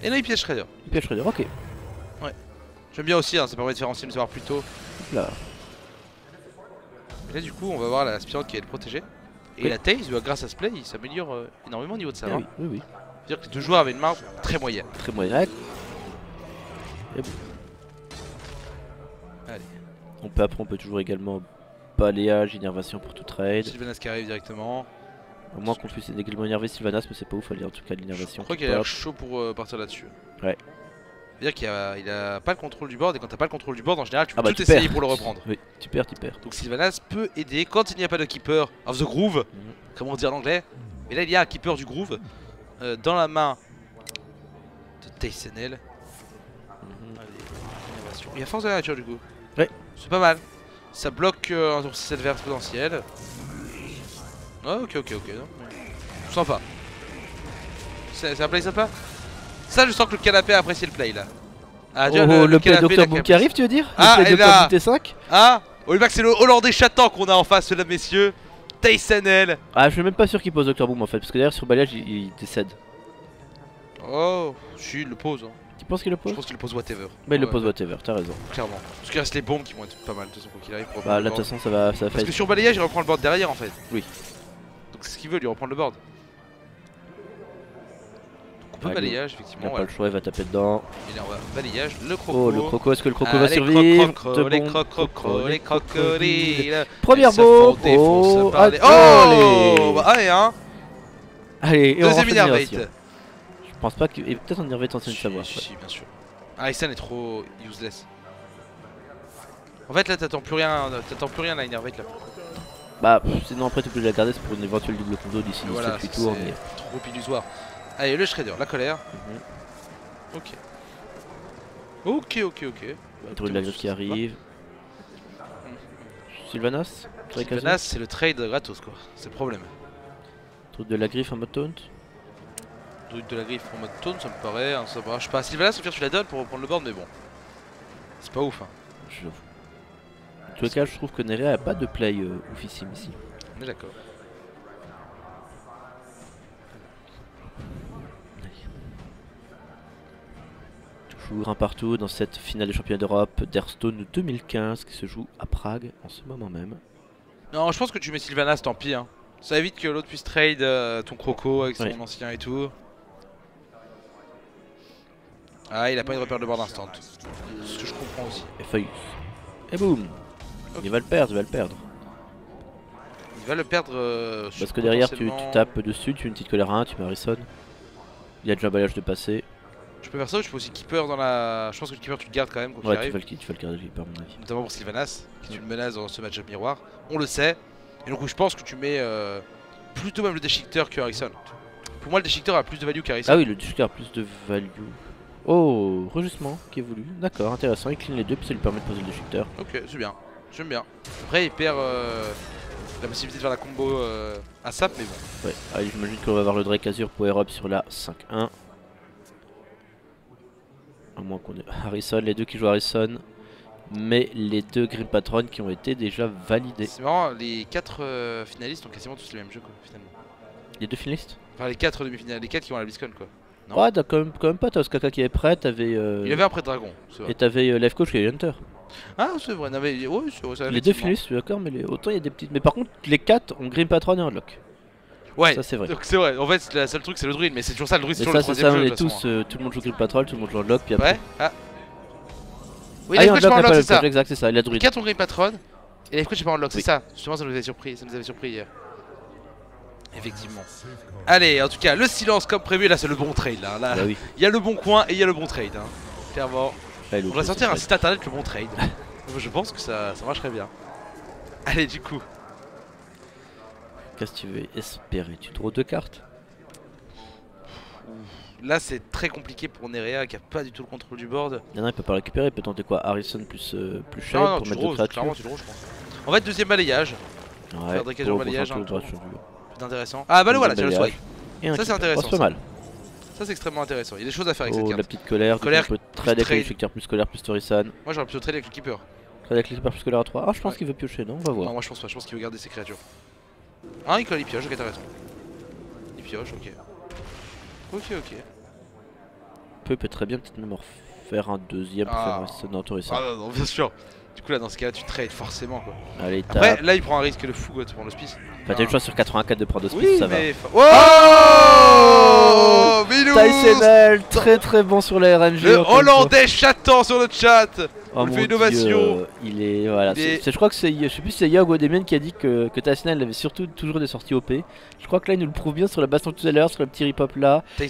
Et là, il piège Shredder. Puis Shredder, ok. J'aime bien aussi, hein, ça permet de différencier le savoir plus tôt. Là. Et là, du coup, on va voir l'aspirante qui va le protéger. Et Oui. la Taze, grâce à ce play, il s'améliore énormément au niveau de Ah savoir. oui, oui, oui. C'est-à-dire que les deux joueurs avaient une main très moyenne. Très moyen. Ouais. Allez, Après, on peut toujours également balayage, innervation pour tout trade. Sylvanas qui arrive directement. À moins qu'on puisse également énerver Sylvanas, mais c'est pas ouf, fallait en tout cas de l'innervation. Je crois qui qu'il a l'air pop. chaud pour partir là-dessus. Ouais. C'est-à-dire qu'il a pas le contrôle du board, et quand t'as pas le contrôle du board, en général, tu peux Ah bah, tout tu essayer perds. pour le reprendre. Oui, tu perds. Donc Sylvanas peut aider quand il n'y a pas de keeper of the groove, comme on dit en anglais. Mais là, il y a un keeper du groove dans la main de Tysonel. Allez, innovation. Il y a force de la nature du coup. Ouais. C'est pas mal. Ça bloque un tour 6 adverse potentiel. Ah, ok. Non. Sympa. C'est un play sympa. Ça, je sens que le canapé a apprécié le play là. Ah, déjà, Le play canapé, Dr il a Boom qui arrive, tu veux dire? Ah, Le play et là. Dr Boom T5? Ah, Olivac, c'est le Hollandais chaton qu'on a en face, mesdames, messieurs. Tysonel. Ah, je suis même pas sûr qu'il pose Dr Boom en fait, parce que derrière sur balayage il décède. Oh, si, il le pose. Hein. Tu penses qu'il le Je pose? pense qu'il le pose whatever. Bah il le Ouais, pose ouais, whatever, t'as raison. clairement. Parce qu'il reste les bombes qui vont être pas mal de toute façon quoi qu'il arrive. Pour Bah reprendre là le de toute board. façon ça va Parce faire. que sur balayage il reprend le board derrière en fait. Oui. Donc c'est ce qu'il veut, lui reprendre le board. Donc on peut Ah, balayage Il effectivement. a pas Ouais. le choix, il va taper dedans. Et là on va balayage, le croco. Oh le croco, est-ce que le croco Ah, va les survivre? crocos, Deux les bombes, crocos, les crocodiles. Première Elles se font bombe. défoncer par les- allez. Oh bah, allez hein. Allez, et on Deuxième rentre en Innervate. innovation. Je pense pas qu'il. Et peut-être en Innervate en train de savoir. Si, bien sûr. Harrison est trop useless. En fait là t'attends plus rien là Innervate là. Bah sinon après tu peux la garder c'est pour une éventuelle double combo d'ici Voilà, 7-8 c'est tours. Mais... trop illusoire. Allez le Shredder, la colère. Ok. Ok. Bah, Druid de la griffe qui arrive. Sylvanas Sylvanas c'est le trade gratos quoi, c'est le problème. Druid de la griffe en mode taunt. Druid de la griffe en mode taunt ça me paraît, hein, ça va. Je sais pas, Sylvanas au pire tu la donnes pour reprendre le board mais bon. C'est pas ouf hein. J'avoue. En tout cas je trouve que Nerea a pas de play oufissime ici. On est d'accord. Toujours un partout dans cette finale des championnats d'Europe d'Hearthstone 2015 qui se joue à Prague en ce moment même. Non je pense que tu mets Sylvanas tant pis hein. Ça évite que l'autre puisse trade ton croco avec son ancien et tout. Ah il a pas une repère de board instant. Ce que je comprends aussi. Et Feuillus. Et boum. Il va le perdre, il va le perdre. Il va le perdre Parce que derrière tu potentiellement- tapes dessus, tu fais une petite colère 1, tu mets Harrison. Il y a déjà un balayage de passé. Je peux faire ça ou je peux aussi keeper dans la... Je pense que le keeper tu le gardes quand même quoi qu'il Ouais tu arrive. vas le garder par mon avis. Notamment pour Sylvanas, qui est une menace dans ce match-up miroir. On le sait. Et donc je pense que tu mets plutôt même le déchiqueteur que Harrison. Pour moi le déchiqueteur a plus de value qu'Harrison. Ah oui, le disque a plus de value. Oh, rejustement qui est voulu. D'accord, intéressant. Il clean les deux puis ça lui permet de poser le déchiqueteur. Ok, c'est bien. J'aime bien. Après il perd la possibilité de faire la combo à sap mais bon. Ouais, allez, j'imagine qu'on va avoir le Drake Azure Power Up sur la 5-1. À moins qu'on ait Harrison, les deux qui jouent Harrison. Mais les deux Grim Patron qui ont été déjà validés. C'est marrant, les 4 finalistes ont quasiment tous les mêmes jeux quoi finalement. Les deux finalistes. Enfin les 4 demi-finalistes, les 4 qui vont à la BlizzCon quoi. Non. Ouais, t'as quand même pas, t'as Osaka qui est prêt, t'avais. Il avait un prêt de dragon, c'est vrai. Et t'avais Life Coach qui est Hunter. Ah c'est vrai, non, mais... ouais, c'est vrai, ça, Les deux effectivement. finalistes, je suis d'accord, mais autant il y a des petites. Mais par contre, les 4 ont Grim Patron et Unlock. Ouais, Ça, c'est vrai. donc c'est vrai, en fait le seul truc c'est le druide, mais c'est toujours ça le druide, c'est Et toujours ça, le c'est ça, troisième on jeu est de toute tous. façon, Tout le monde joue Grim Patrol, tout le monde joue Unlock, puis après. Ouais, ah. Oui, Ah, Life et Coach pas Unlock n'a unlock, pas c'est le ça. coach, exact, c'est ça, il a druide. 4 ont Green Patron et Life Coach pas unlock, Oui. c'est ça. Justement, ça nous avait surpris hier. Effectivement. Allez, en tout cas, le silence comme prévu, là c'est le bon trade là. Bah oui. Il y a le bon coin et il y a le bon trade. Hein. Clairement. Ouais, On va sortir un site internet le bon trade. Je pense que ça marcherait bien. Allez, du coup. Qu'est-ce que tu veux espérer? Tu draws 2 cartes? Là c'est très compliqué pour Nerea qui a pas du tout le contrôle du board. Il y en a un, il peut pas le récupérer, il peut tenter quoi? Harrison plus Shade Non, non, pour tu mettre draws, 2 créatures. clairement tu draws je pense. En fait deuxième balayage, Ouais, faire Drake Azure pour balayage, tenter hein, le droit sur lui. c'est intéressant. Ah bah le voilà, tu as le Balayage. swipe. Et un Ça, c'est keeper. intéressant, Oh, c'est ça. pas mal. Ça c'est extrêmement intéressant, il y a des choses à faire avec Oh, cette la carte. petite colère, Colère on peut trade avec trade. le Shifter plus colère plus Torisan. Moi j'aurais plutôt trade avec le keeper. Trade avec le Keeper plus colère à 3. Ah, je pense Ouais. qu'il veut piocher, non? On va voir. Non, moi je pense pas, je pense qu'il veut garder ses créatures. Ah, il pioche, ok, t'as raison. Il pioche, ok. Ok. Peut très bien peut-être même en faire un deuxième pour Ah. faire Harrison dans Torisan. Ah non, bien sûr. Du coup là dans ce cas là tu trades forcément quoi. Allez, Après tape. là il prend un risque de fou quoi, tu prends l'hospice. Enfin, t'as une chance sur 84 de prendre Hospice, Oui ça mais... va. Oh Bilous Tysonel, très bon sur la RNG. Le encore une fois. hollandais chatant sur le chat. Oh On mon fait innovation. Dieu, il est voilà. Il est- Je crois que c'est, je sais plus si c'est Yog ou Damien qui a dit que Tysonel avait surtout toujours des sorties OP. Je crois que là il nous le prouve bien sur la baston tout à l'heure, sur le petit rip-hop là. Tu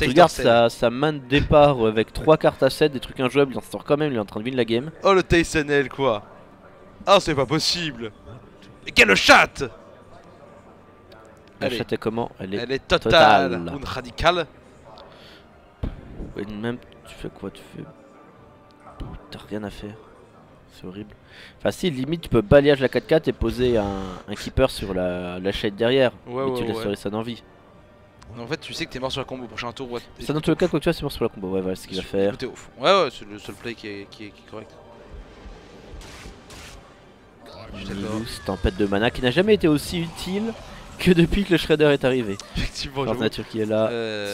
regardes sa main de départ avec 3 cartes à 7, des trucs injouables, il en sort quand même, il est en train de win la game. Oh le Tysonel quoi. Ah c'est pas possible. Et quel chat. La Allez. chatte est comment? Elle est. Elle est totale. totale. Une radicale. Ouais, même tu fais quoi? Tu fais. T'as rien à faire. C'est horrible. Enfin si, limite tu peux balayage la 4-4 et poser un keeper sur la shade derrière. Ouais, mais ouais, tu laisses ouais. Torisan en vie. En fait tu sais que t'es mort sur la combo au prochain tour. Ouais. Ça dans tous les cas, quoi que tu vois, c'est mort sur la combo. Ouais, voilà ce qu'il va faire. T'es au fond. Ouais c'est le seul play qui est correct. Je suis d'accord. Milous, tempête de mana qui n'a jamais été aussi utile que depuis que le Shredder est arrivé. Effectivement, Force j'avoue. nature qui est là,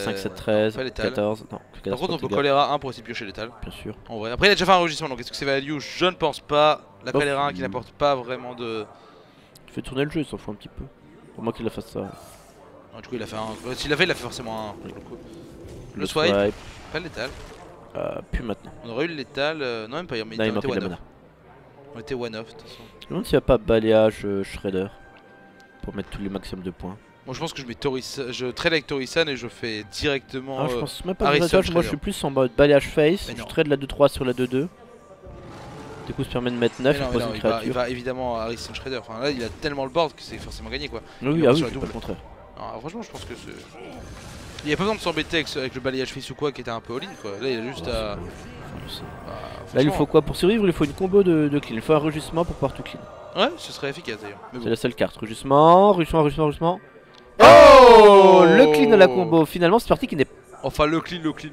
5, 7, 13, pas létal. 14. Non, que 14 Par contre, on peut pour choléra 1 pour essayer de piocher létal. bien sûr. En vrai. Après, il a déjà fait un enregistrement, donc est-ce que c'est value? Je ne pense pas. La Bof. choléra 1 qui n'apporte pas vraiment de. Tu fais tourner le jeu, il s'en fout un petit peu. Pour moi qu'il la fasse ça. Non, du coup, il a fait un. S'il l'a fait, il a fait forcément un. Pour le coup. Le Le swipe, pas le létal. plus maintenant. On aurait eu le létal. Non, même pas, mais Là, il on manque était de la one off. mana. On était one off, de toute façon. Je me demande s'il n'y a pas balayage Shredder pour mettre tous les maximums de points. Moi, je pense que je mets Torisan. Je trade avec Torisan et je fais directement. Ah, je pense même pas Harrison que moi je Shredder. suis plus en mode balayage face. Mais Je non. trade la 2-3 sur la 2-2. Du coup, ça permet de mettre 9 Mais et non, de mais poser non, une il créature. va évidemment Harrison Shredder. Enfin, là, il a tellement le board que c'est forcément gagné quoi. Oui, il ah va oui, sur la c'est pas double. le contraire. Alors, franchement, je pense que c'est. Il n'y a pas besoin de s'embêter avec le balayage face ou quoi qui était un peu all-in quoi. Là, il a juste à. Là, il lui franchement, faut quoi pour survivre? Il lui faut une combo de clean. Il faut un rugissement pour pouvoir tout clean. Ouais, ce serait efficace d'ailleurs. Mais C'est bon. la seule carte. Rugissement, rugissement. Oh, le clean de la combo. Finalement, c'est parti qui n'est. Enfin, le clean va quand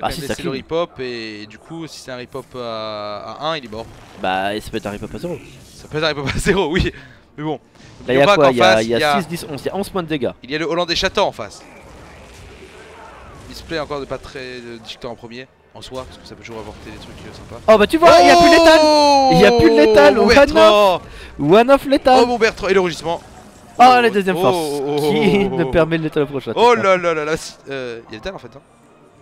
Ah, même si, ça laisser le clean. rip-hop et du coup, si c'est un rip-hop à 1, il est mort. Bah, et ça peut être un rip-up à 0. Ça peut être un rip-up à 0, oui. Mais bon. Là, il y N'oublions a pas quoi? qu'en Il y a face, 6, 10, 11. Il y a 11 points de dégâts. il y a le Hollandais chaton en face. Display encore de pas très discutant en premier, en soi, parce que ça peut toujours apporter des trucs sympas. Oh, bah, tu vois, il n'y a plus létal. Il y a plus de létal, Mon one Bertrand. One off létal. Oh mon Bertrand. Et le rugissement. Oh, la deuxième force oh, qui oh, ne oh. permet le létal au prochain. Oh là là là là. Il y a létal en fait. Hein.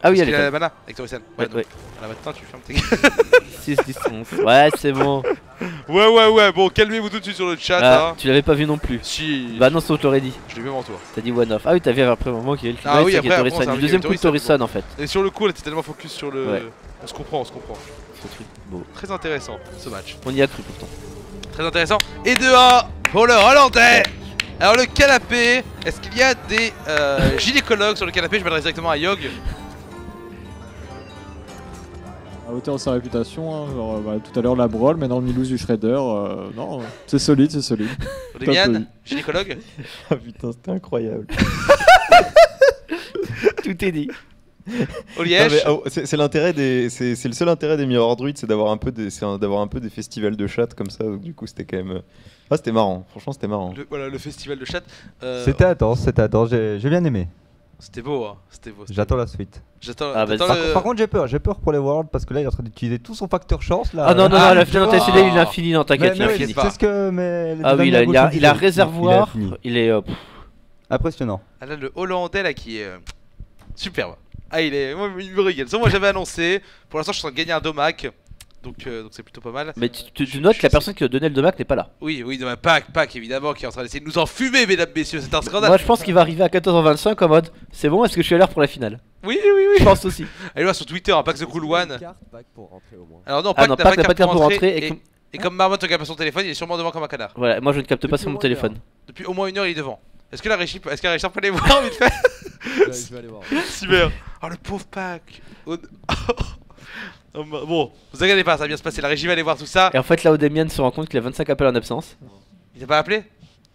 Ah oui, Parce elle qu'il a la est mana avec Torisan. Ouais, ouais. Là maintenant tu fermes tes gueules. 6, 10, 11. Ouais, c'est bon. Ouais. Bon, calmez-vous tout de suite sur le chat. Ah, Hein. tu l'avais pas vu non plus. Si. Bah non, sauf je l'aurais dit. Je l'ai vu avant toi. T'as dit one off. Ah oui, t'as vu après un moment qu'il y avait le Ah oui, c'est qu'il y a après, Torisan. bon, ça Le arrive deuxième avec coup de Torisan, Torisan en fait. Et sur le coup, on était tellement focus sur le. Ouais. On se comprend. Ce truc beau. Très intéressant ce match. On y a cru pourtant. Très intéressant. Et 2-1 pour le Hollandais. Alors le canapé, est-ce qu'il y a des gynécologues sur le canapé? Je m'adresse directement à Yog. À hauteur de sa réputation, hein, genre, bah, tout à l'heure la brawl, maintenant le Milouz du Shredder. Non, c'est solide, c'est solide. Demian, gynécologue. Ah putain, c'était incroyable. Tout est dit. Oliège. Non, mais, c'est l'intérêt des, c'est le seul intérêt des Mirror Druids, c'est d'avoir un peu des festivals de chat comme ça. Donc du coup, c'était quand même. Ah, c'était marrant. Franchement, c'était marrant. Voilà le festival de chat. C'était intense, j'ai bien aimé. C'était beau, hein. C'était beau. J'attends la suite. J'attends. Ah, vas-y. t'attends Par contre, j'ai peur pour les Worlds parce que là, il est en train d'utiliser tout son facteur chance là. Ah non, Ah, la tu finale, vois. il est infini. Non, t'inquiète, il est oui, infini. pas. c'est ce que les Ah oui, deux amis à gauche il disaient. a réservoir. Il est infini. Il est. Impressionnant. Ah là, le Hollandais là qui est superbe. Ah, il me régale. Ça, moi j'avais annoncé. Pour l'instant, je suis en train de gagner un domac. Donc c'est plutôt pas mal. Mais tu notes que la personne qui a donné le domac n'est pas là. Oui, de Pac évidemment, qui est en train d'essayer de nous enfumer, mesdames, messieurs. C'est un scandale. Moi, je pense qu'il va arriver à 14h25 en mode c'est bon, est-ce que je suis à l'heure pour la finale? Oui. Je pense aussi. Allez voir sur Twitter, hein, Pac the Cool One. Carte, pack pour rentrer au moins. Alors non, Ah Pac non, n'a Pac n'a pas pas de de carte pour rentrer. Et, et comme Marmot regarde pas son téléphone, il est sûrement devant comme un canard. Voilà, moi je ne capte pas Depuis sur au mon moins téléphone. Depuis au moins 1 heure, il est devant. Est-ce que la régie peut aller voir vite fait? Je vais aller voir. Super. Oh le pauvre Pac. Bon, vous inquiétez pas, ça va bien se passer. La régie va aller voir tout ça. Et en fait, là où Demian se rend compte qu'il a 25 appels en absence. Il t'a pas appelé?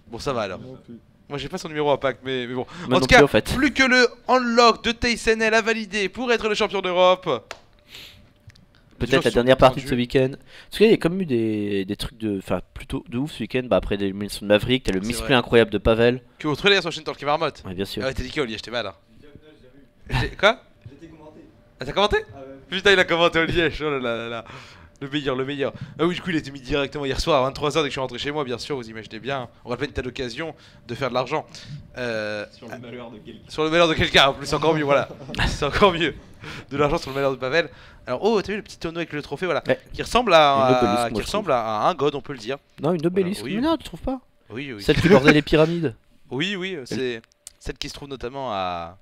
Bon, ça va alors. Moi j'ai pas son numéro à Pac, mais bon. Moi En non tout plus, cas, en fait. plus que le unlock de TSNL à valider pour être le champion d'Europe. Peut-être la dernière partie de ce week-end. Parce qu'il y a comme eu des trucs de. Enfin, plutôt de ouf ce week-end. Bah, après l'élimination de Maverick, t'as le C'est misplay vrai. incroyable de Pavel. Que vous trouvez sur chaîne Talk Marmotte? Ouais, bien sûr. Ah ouais, t'as dit quoi, Olivier? J'étais mal là. Quoi? Ah, t'as commenté? Putain, il a commenté au Liège. Oh là là là là. Le meilleur. Ah oui, du coup, il a été mis directement hier soir à 23h dès que je suis rentré chez moi, bien sûr, vous imaginez bien. On rappelle une telle occasion de faire de l'argent. Sur le malheur de quelqu'un. Sur le malheur de quelqu'un, en plus, c'est encore mieux, voilà. C'est encore mieux. De l'argent sur le malheur de Pavel. Alors, oh, t'as vu le petit tonneau avec le trophée, voilà. Ouais. Qui ressemble Une à, obélisque, moi, qui je ressemble à un god, on peut le dire. Non, une obélisque. oui. Mais non, tu trouves pas? Oui, oui. Celle qui bordait les pyramides. Oui, c'est celle qui se trouve notamment à.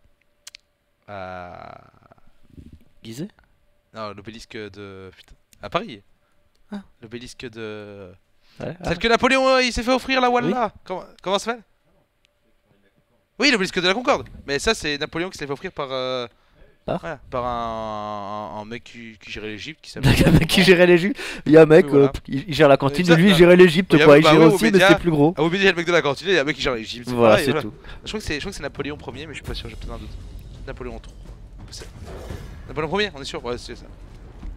Gizeh? Non, l'obélisque de. Putain. À Paris. Ah. L'obélisque de. Ouais, Celle que Napoléon il s'est fait offrir la Wallah. Comment ça fait? Oui, l'obélisque de la Concorde. Mais ça, c'est Napoléon qui s'est fait offrir par. Par un mec qui gérait l'Egypte qui s'appelle. Un mec qui gérait l'Egypte. Il y a un mec, Oui, voilà. il gère la cantine. Exact. Lui, il gérait l'Egypte, Il y a- quoi. Il bah gérait oui, au aussi, mais média. c'était plus gros. Ah, vous me dites, il y a le mec de la cantine, il y a un mec qui gère l'Egypte. Voilà, pareil, c'est tout. Je crois que c'est Napoléon 1er, mais je suis pas sûr, j'ai peut-être un doute. Napoléon 3. Napoléon 1er, on est sûr? Ouais, c'est ça.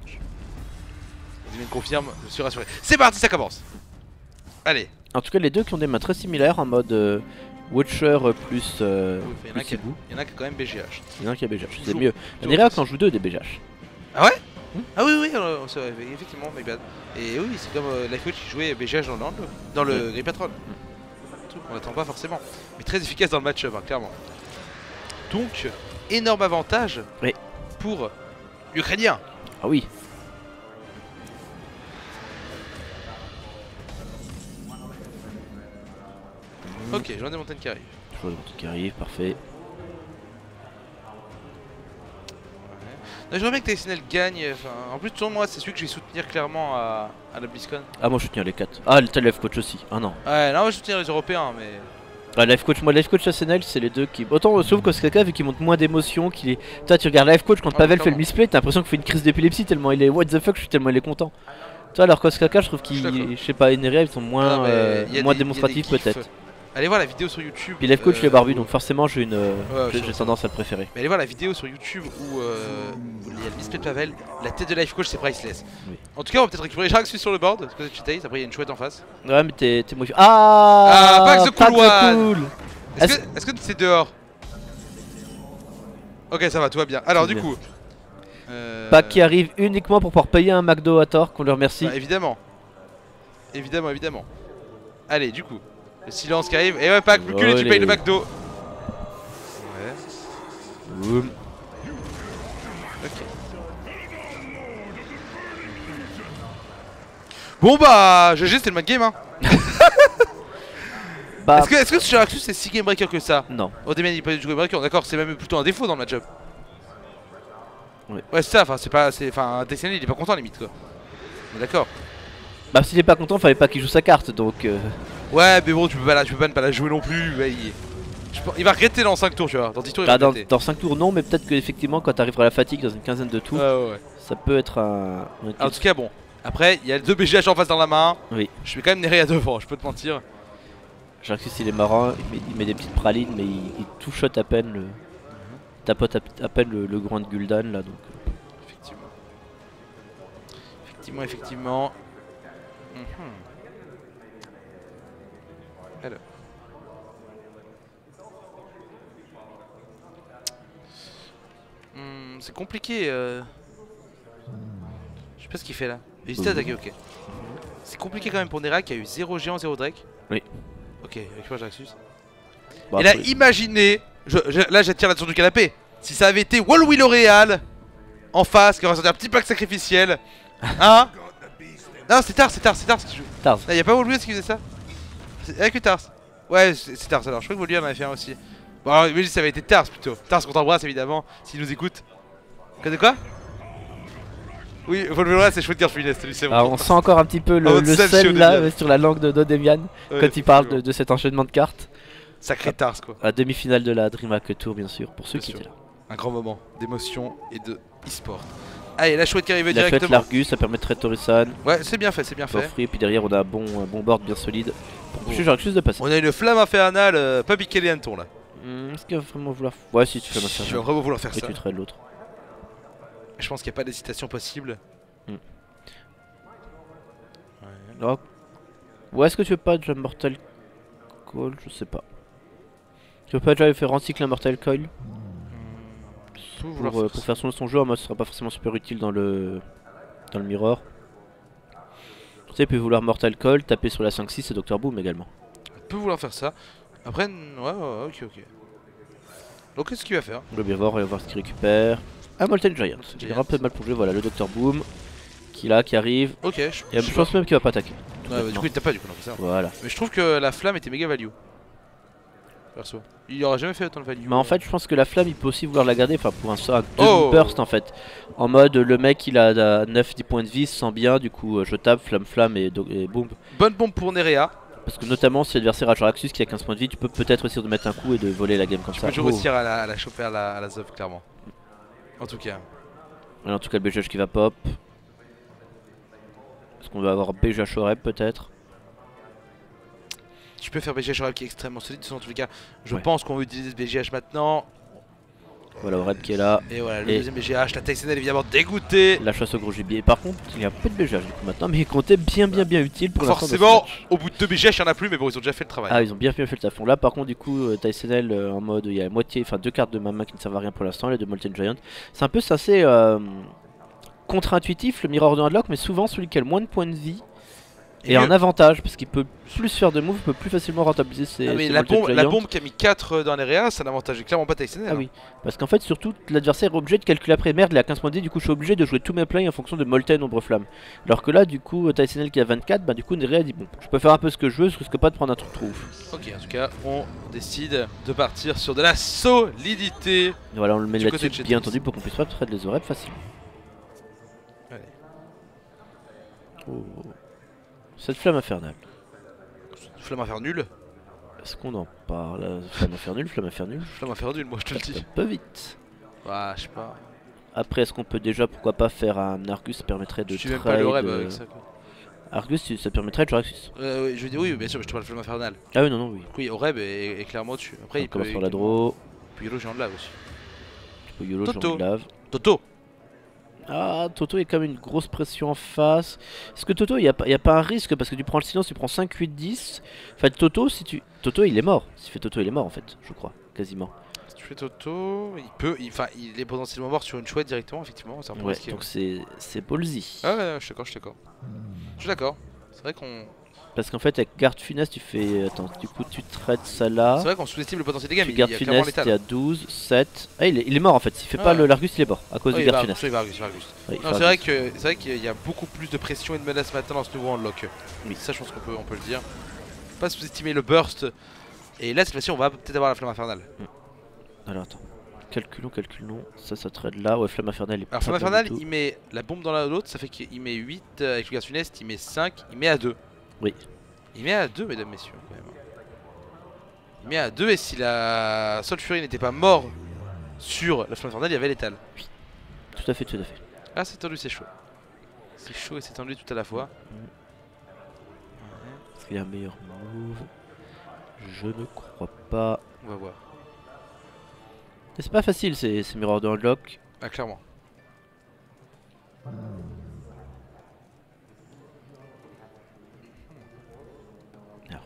Vas-y, me confirme, je suis rassuré. C'est parti, ça commence. Allez. En tout cas, les deux qui ont des mains très similaires en mode Watcher plus. Il y en a plus qui Hibou. il y en a qui a quand même BGH. Il y en a qui a BGH. C'est Toujours- mieux. toujours Nerea plus. en joue 2 des BGH. Ah ouais Ah oui, oui, c'est vrai, effectivement, my bad. Et oui, c'est comme Lifecoach qui jouait BGH dans le Grey Patrol. Un truc qu'on n'attend pas forcément. Mais très efficace dans le match-up, hein, clairement. Donc, énorme avantage Oui. pour l'Ukrainien. Ah oui. Ok, j'en ai des montagnes qui arrivent. Chose qui arrive, parfait. Non, j'aimerais bien que TSNL gagne. Enfin, en plus, selon moi, c'est celui que je vais soutenir clairement à la BlizzCon. Ah, moi je soutiens les 4. Ah, t'as Life Coach aussi. Ah non. Ouais, non, moi je soutiens les Européens, mais. Ah, Life Coach, moi Life Coach SNL, c'est les deux qui. Autant sauf Koskaka, vu qu'il montre moins d'émotion, qu'il est. Toi, tu regardes Life Coach quand Ah, Pavel fait le clairement. misplay, t'as l'impression qu'il fait une crise d'épilepsie tellement il est. What the fuck, tellement il est content. Toi, alors Koskaka, je trouve Je suis d'accord. qu'il. Je sais pas, Nerea, ils sont moins, Non, mais il y a moins des- démonstratifs il y a des gifs. peut-être. Allez voir la vidéo sur YouTube. Puis Life Coach, je l'ai barbu, donc forcément, j'ai une. je J'ai sais. tendance à le préférer. Mais allez voir la vidéo sur YouTube où il y a le misplay de Pavel, la tête de Life Coach c'est priceless. Oui. En tout cas on va peut-être récupérer Jaraxxus sur le board, parce que tu tailles, après il y a une chouette en face. Ouais, mais t'es modifié. Ah, Ah, Pax the Cool One. Cool. Est-ce que c'est dehors? Ok ça va, tout va bien. Alors Tout du bien. coup... Pack qui arrive uniquement pour pouvoir payer un McDo à tort, qu'on le remercie. bah, évidemment. Évidemment, évidemment. Allez du coup, le silence qui arrive, et ouais Pac, plus que lui, tu Olé. payes le McDo. Ouais, Boum. ok. Bon bah, GG c'était le mad game hein. Bah, Est-ce que ce Jaraxxus c'est si game breaker que ça? non. Oh Damien il peut du game breaker, d'accord, c'est même plutôt un défaut dans le match-up. Ouais. Ouais c'est ça, enfin c'est pas, enfin TSNL il est pas content limite quoi. On est d'accord. Bah, s'il est pas content, fallait pas qu'il joue sa carte donc. Ouais mais bon tu peux pas la jouer non plus, ouais, il va regretter dans 5 tours tu vois, dans 10 tours il va Bah, regretter. dans 5 tours, non, mais peut-être qu'effectivement, quand t'arriveras à la fatigue dans une quinzaine de tours, Ouais. ça peut être un. En tout cas bon, après il y a 2 BGH en face dans la main. Oui. Je vais quand même Nerea devant, je peux te mentir. Jaraxxus il est marrant, il met des petites pralines, mais il two-shot à peine le. Tapote à peine le grand de Gul'dan là donc. Effectivement. Alors. C'est compliqué. Je sais pas ce qu'il fait là. Hésitez à attaquer, ok. C'est compliqué quand même pour Nerea qui a eu 0 géant, 0 Drake. Oui. Ok, avec moi Jaraxxus. Bah, Et là, après- imaginez, là j'attire la tour du canapé. Si ça avait été Wall L'Oréal en face, qui aurait sorti un petit pack sacrificiel. Hein? Non, c'est Tars qui joue. Tars. Là, y'a pas Wall qui faisait ça? C'est avec Tars. Ouais, c'est Tars alors. Je crois que Wall en avait fait un aussi. Bon, alors, imagine si ça avait été Tars plutôt. Tars qu'on t'embrasse évidemment, s'il nous écoute. De quoi? Oui, Wall c'est chouette Garfield, c'est bon. Alors, on sent encore un petit peu Ah, le votre sel sel chez là Odemian. sur la langue de Demian Ouais, quand il parle effectivement. de cet enchaînement de cartes. Sacré Tars quoi. La demi-finale de la DreamHack Tour, bien sûr, pour ceux Bien qui sûr. étaient là. Un grand moment d'émotion et de e-sport. Allez, la chouette qui arrive Il a fait directement. l'Argus, ça permettrait de Torisan, Ouais, c'est bien fait, c'est bien fait. Offrey, et puis derrière on a un bon board bien solide. Pour empêcher Jaraxxus de passer. On a une flamme infernale, pas piquer les hannetons là. Est-ce qu'il va vraiment vouloir. Ouais, si tu fais Je vais ça. vraiment vouloir faire Et ça. tu traites l'autre. Je pense qu'il n'y a pas d'hésitation possible. Alors, ou est-ce que tu veux pas déjà Mortal Coil? Je sais pas. Tu veux pas déjà faire recycler un Mortal Coil pour faire son jeu? Moi, ce sera pas forcément super utile dans le mirror. Tu sais, il peut vouloir Mortal Coil, taper sur la 5-6 et Dr Boom également. On peut vouloir faire ça. Après, ouais, ok. Donc, qu'est-ce qu'il va faire? On va bien voir, on va voir ce qu'il récupère. Ah, Molten Giant. Il aura un peu de mal pour jouer. Voilà, le Dr Boom qui arrive. Ok, Et je pense même qu'il va pas attaquer. Tout Ouais, bêtement. du coup, il tape pas du coup, non, c'est ça. Voilà. Mais je trouve que la flamme était méga value. Perso. Il aura jamais fait autant de value. Mais en fait, je pense que la flamme, il peut aussi vouloir la garder, enfin pour un sort Oh. burst en fait. En mode, le mec il a 9-10 points de vie, se sent bien, du coup je tape, flamme et boum. Bonne bombe pour Nerea. Parce que notamment si l'adversaire a Jaraxxus qui a 15 points de vie, tu peux peut-être essayer de mettre un coup et de voler la game comme Tu ça. peux toujours réussir à la choper à la Zov, clairement. En tout cas. Alors, en tout cas, le BGH qui va pop. Est-ce qu'on va avoir BGH Oreb peut-être? Tu peux faire BGH Oreb qui est extrêmement solide. Dans tous les cas, je Ouais. pense qu'on va utiliser ce BGH maintenant. Voilà, Oreb qui est là. Et voilà, le Et- deuxième BGH, la Tyson évidemment dégoûtée. La chasse au gros gibier. Par contre, il y a un peu de BGH du coup maintenant, mais il comptait bien utile pour l'instant. dans ce Forcément, match. au bout de 2 BGH, il n'y en a plus, mais bon, ils ont déjà fait le travail. Ah, ils ont bien fait le tafon. Là, par contre, du coup, Tysonel en mode il y a la moitié, enfin 2 cartes de ma main qui ne servent à rien pour l'instant, les 2 Molten Giant. C'est un peu c'est assez contre-intuitif le Mirror de Handlock, mais souvent celui qui a le moins de points de vie Et est un mieux. avantage parce qu'il peut plus faire de moves, peut plus facilement rentabiliser ses. Ah, mais ses la Molten bombe Giant. qui a mis 4 dans les réas, ça n'avantage clairement pas Tyson. Ah oui, parce qu'en fait, surtout, l'adversaire est obligé de calculer après. Merde, il a 15 points de vie, du coup, je suis obligé de jouer tous mes plays en fonction de Molten Ombre Flamme. Alors que là, du coup, Tysonel qui a 24, bah du coup, Nerea dit bon, je peux faire un peu ce que je veux, je risque pas de prendre un truc trop ouf. Ok, en tout cas, on décide de partir sur de la solidité. Et voilà, on le met Du côté là-dessus, de bien Chetis. entendu, pour qu'on puisse pas trade les oreilles facilement. Allez. Oh. Cette flamme infernale. Flamme à faire nul. Est-ce qu'on en parle? Flamme infernale, flamme infernale. Flamme à faire nul, moi je te le dis. Un peu vite. Ah, je sais pas. Après, est-ce qu'on peut déjà, pourquoi pas, faire un Argus, ça permettrait de Je suis même trade. pas le rêve avec ça. Quoi. Argus, ça permettrait de jouer Argus. Oui, je dis oui, bien sûr, mais je te parle de flamme infernale. Ah oui, non, oui. Oui, Oreb est clairement dessus. Après, On il peut. commence par la draw. Puis Yolo, géant de lave aussi. Yolo, Toto. Jean de lave. Toto. Ah, Toto est quand même une grosse pression en face. Est-ce que Toto, il n'y a pas un risque parce que tu prends le silence, tu prends 5, 8, 10. En fait, Toto, Toto, il est mort. Si tu fais Toto, il est mort en fait, je crois, quasiment. Si tu fais Toto, il est potentiellement mort sur une chouette directement, effectivement. C'est un peu Ouais, risqué. donc c'est ballsy. Ah ouais, je suis d'accord, je suis d'accord. Je suis d'accord. C'est vrai qu'on. Parce qu'en fait, avec garde finesse, tu fais. Attends, du coup, tu traites ça là. C'est vrai qu'on sous-estime le potentiel des games. Tu Il gardes y a clairement finesse, l'état. t'es à 12, 7. Ah, il est mort en fait. S'il fait Ah pas ouais. l'Argus, il est mort à cause Oui, du il va garde Argus, finesse. il va Argus, il va Argus. Ouais, il Non, fait c'est vrai Argus. qu'il y a beaucoup plus de pression et de menace maintenant dans ce nouveau handlock. Oui. Ça, je pense on peut le dire. Faut pas sous-estimer le burst. Et là, cette fois-ci, on va peut-être avoir la flamme infernale. Alors attends. Calculons. Ça trade là. Ouais, flamme infernale. est Alors, pas flamme bien infernale, du tout. il met la bombe dans l'autre, ça fait qu'il met 8 avec le garde funeste, il met 5, il met à 2. Oui. Il met à 2, mesdames, messieurs, quand même. Il met à 2, et si la Soul Fury n'était pas mort sur la flamme infernale, il y avait l'étal. Tout à fait. Ah, c'est tendu, c'est chaud. C'est chaud et c'est tendu tout à la fois. Est-ce qu'il y a un meilleur move? Je ne crois pas. On va voir. Mais c'est pas facile ces mirrors de handlock. Ah, clairement. Alors.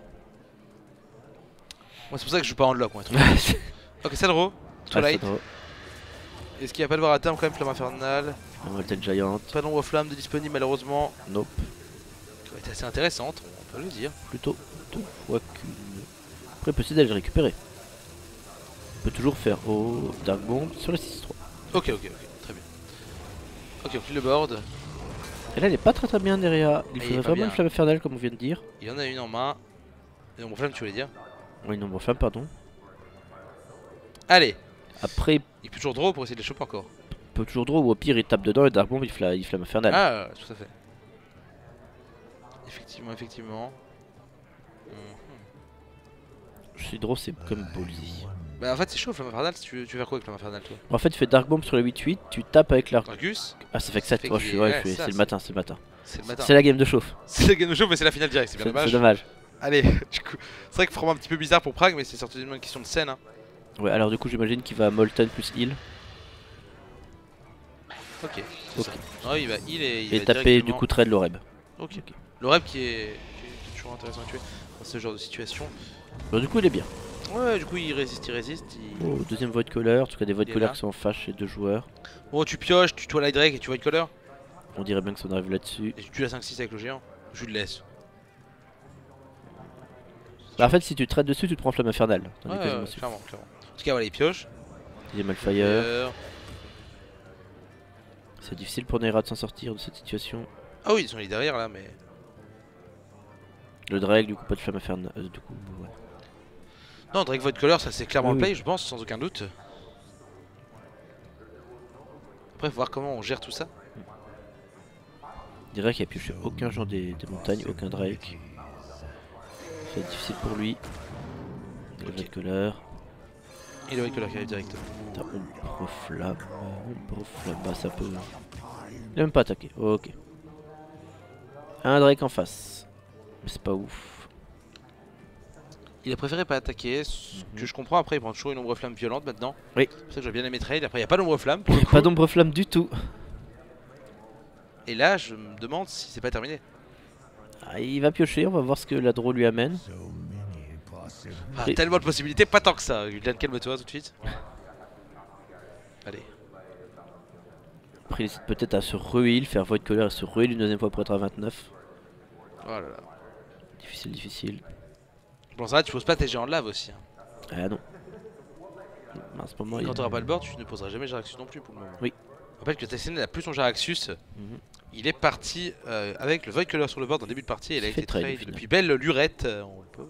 Moi, c'est pour ça que je joue pas en handlock, moi. Ok, Sadro, Twilight. Est-ce qu'il n'y a pas de voir à terme quand même flamme infernale? Un Molten Giant. Pas d'ombre flamme de disponible malheureusement. Nope. Qui aurait été assez intéressante, on peut le dire. Plutôt 2 fois qu'une. Après, possible d'aller le récupérer. On peut toujours faire au Dark Bomb sur le 6-3. Ok, très bien. Ok, on file le board. Et là, il est pas très bien derrière. Il Et il est faudrait pas vraiment bien. une flamme infernale, comme on vient de dire. Il y en a une en main. Et ombre flamme, tu voulais dire? Oui, non, flamme, pardon. Allez, Après, il peut toujours draw pour essayer de les choper encore. il peut toujours draw ou au pire, il tape dedans et Dark Bomb, il flamme infernale. Ah, tout à fait. Effectivement. Je suis draw, c'est comme ballsy. Bah, en fait, c'est chaud, flamme infernale. Tu veux faire quoi avec flamme infernale, toi? En fait, tu fais Dark Bomb sur le 8-8, tu tapes avec l'arc. Argus? Ah, ça fait que 7. fait Oh, qu'il- c'est ouais, ça, le c'est- matin. C'est le matin. C'est la game de chauffe. C'est la game de show, mais c'est la finale directe, c'est bien C'est dommage. dommage. Allez, du coup, c'est vrai que format un petit peu bizarre pour Prague, mais c'est certainement une question de scène. Hein. Ouais, alors du coup, j'imagine qu'il va Molten plus heal. Ok, c'est Ok. ça. Non, il va heal et il Et va taper du directement- coup trade l'Oreb. Ok. Le rep qui est toujours intéressant à tuer dans ce genre de situation. Alors, du coup, il est bien. Ouais, du coup il résiste. Oh, deuxième Void Caller, en tout cas des Void Il est Caller là. qui sont en face chez deux joueurs. Bon, tu pioches, tu Twilight Drake et tu Void Caller. On dirait bien que ça on arrive là-dessus. Et tu tues la 5-6 avec le géant. Je le laisse. Bah, en fait, si tu trades dessus, tu te prends Flamme Infernale. T'en es Ouais, quasiment sûr. clairement. En tout cas, voilà, il pioche. Deuxième Malfire. C'est difficile pour Neira de s'en sortir de cette situation. Ah oui, ils sont allés derrière là, mais. Le Drake, du coup, pas de Flamme Infernale. Du coup, ouais. Non, Drake Void Caller, ça c'est clairement Oui, le play, oui. je pense, sans aucun doute. Après, faut voir comment on gère tout ça. Je dirais qu'il a pioché aucun genre des montagnes, aucun Drake. C'est difficile pour lui. Le Ok. Void Caller. Et le Void Caller qui arrive directement. T'as Ombre Flamme. Bah, ça peut. Il a même pas attaqué. Ok. Un Drake en face. Mais c'est pas ouf. Il a préféré pas attaquer, ce que je comprends. Après, il prend toujours une ombre flamme violente maintenant. Oui. C'est pour ça que j'ai bien aimé trade. Après, il n'y a pas d'ombre flamme. Pour le coup. Pas d'ombre flamme du tout. Et là, je me demande si c'est pas terminé. Ah, il va piocher, on va voir ce que la draw lui amène. Ah, Et- tellement de possibilités, pas tant que ça. Julian, calme-toi tout de suite. Allez. Après, il hésite peut-être à se re-heal, faire Void Collar et se re-heal une deuxième fois pour être à 29. Oh là là. Difficile, difficile. Bon, ça va, tu poses pas tes géants de lave aussi. Hein. Ah non. À ce moment, Quand t'auras pas le board, tu ne poseras jamais Jaraxxus non plus pour le moment. Oui. Je rappelle que Tyson n'a plus son Jaraxxus. Mhm. Il est parti avec le Void Color sur le board en début de partie et il a Fait été trade, trade au final. depuis belle lurette, on peut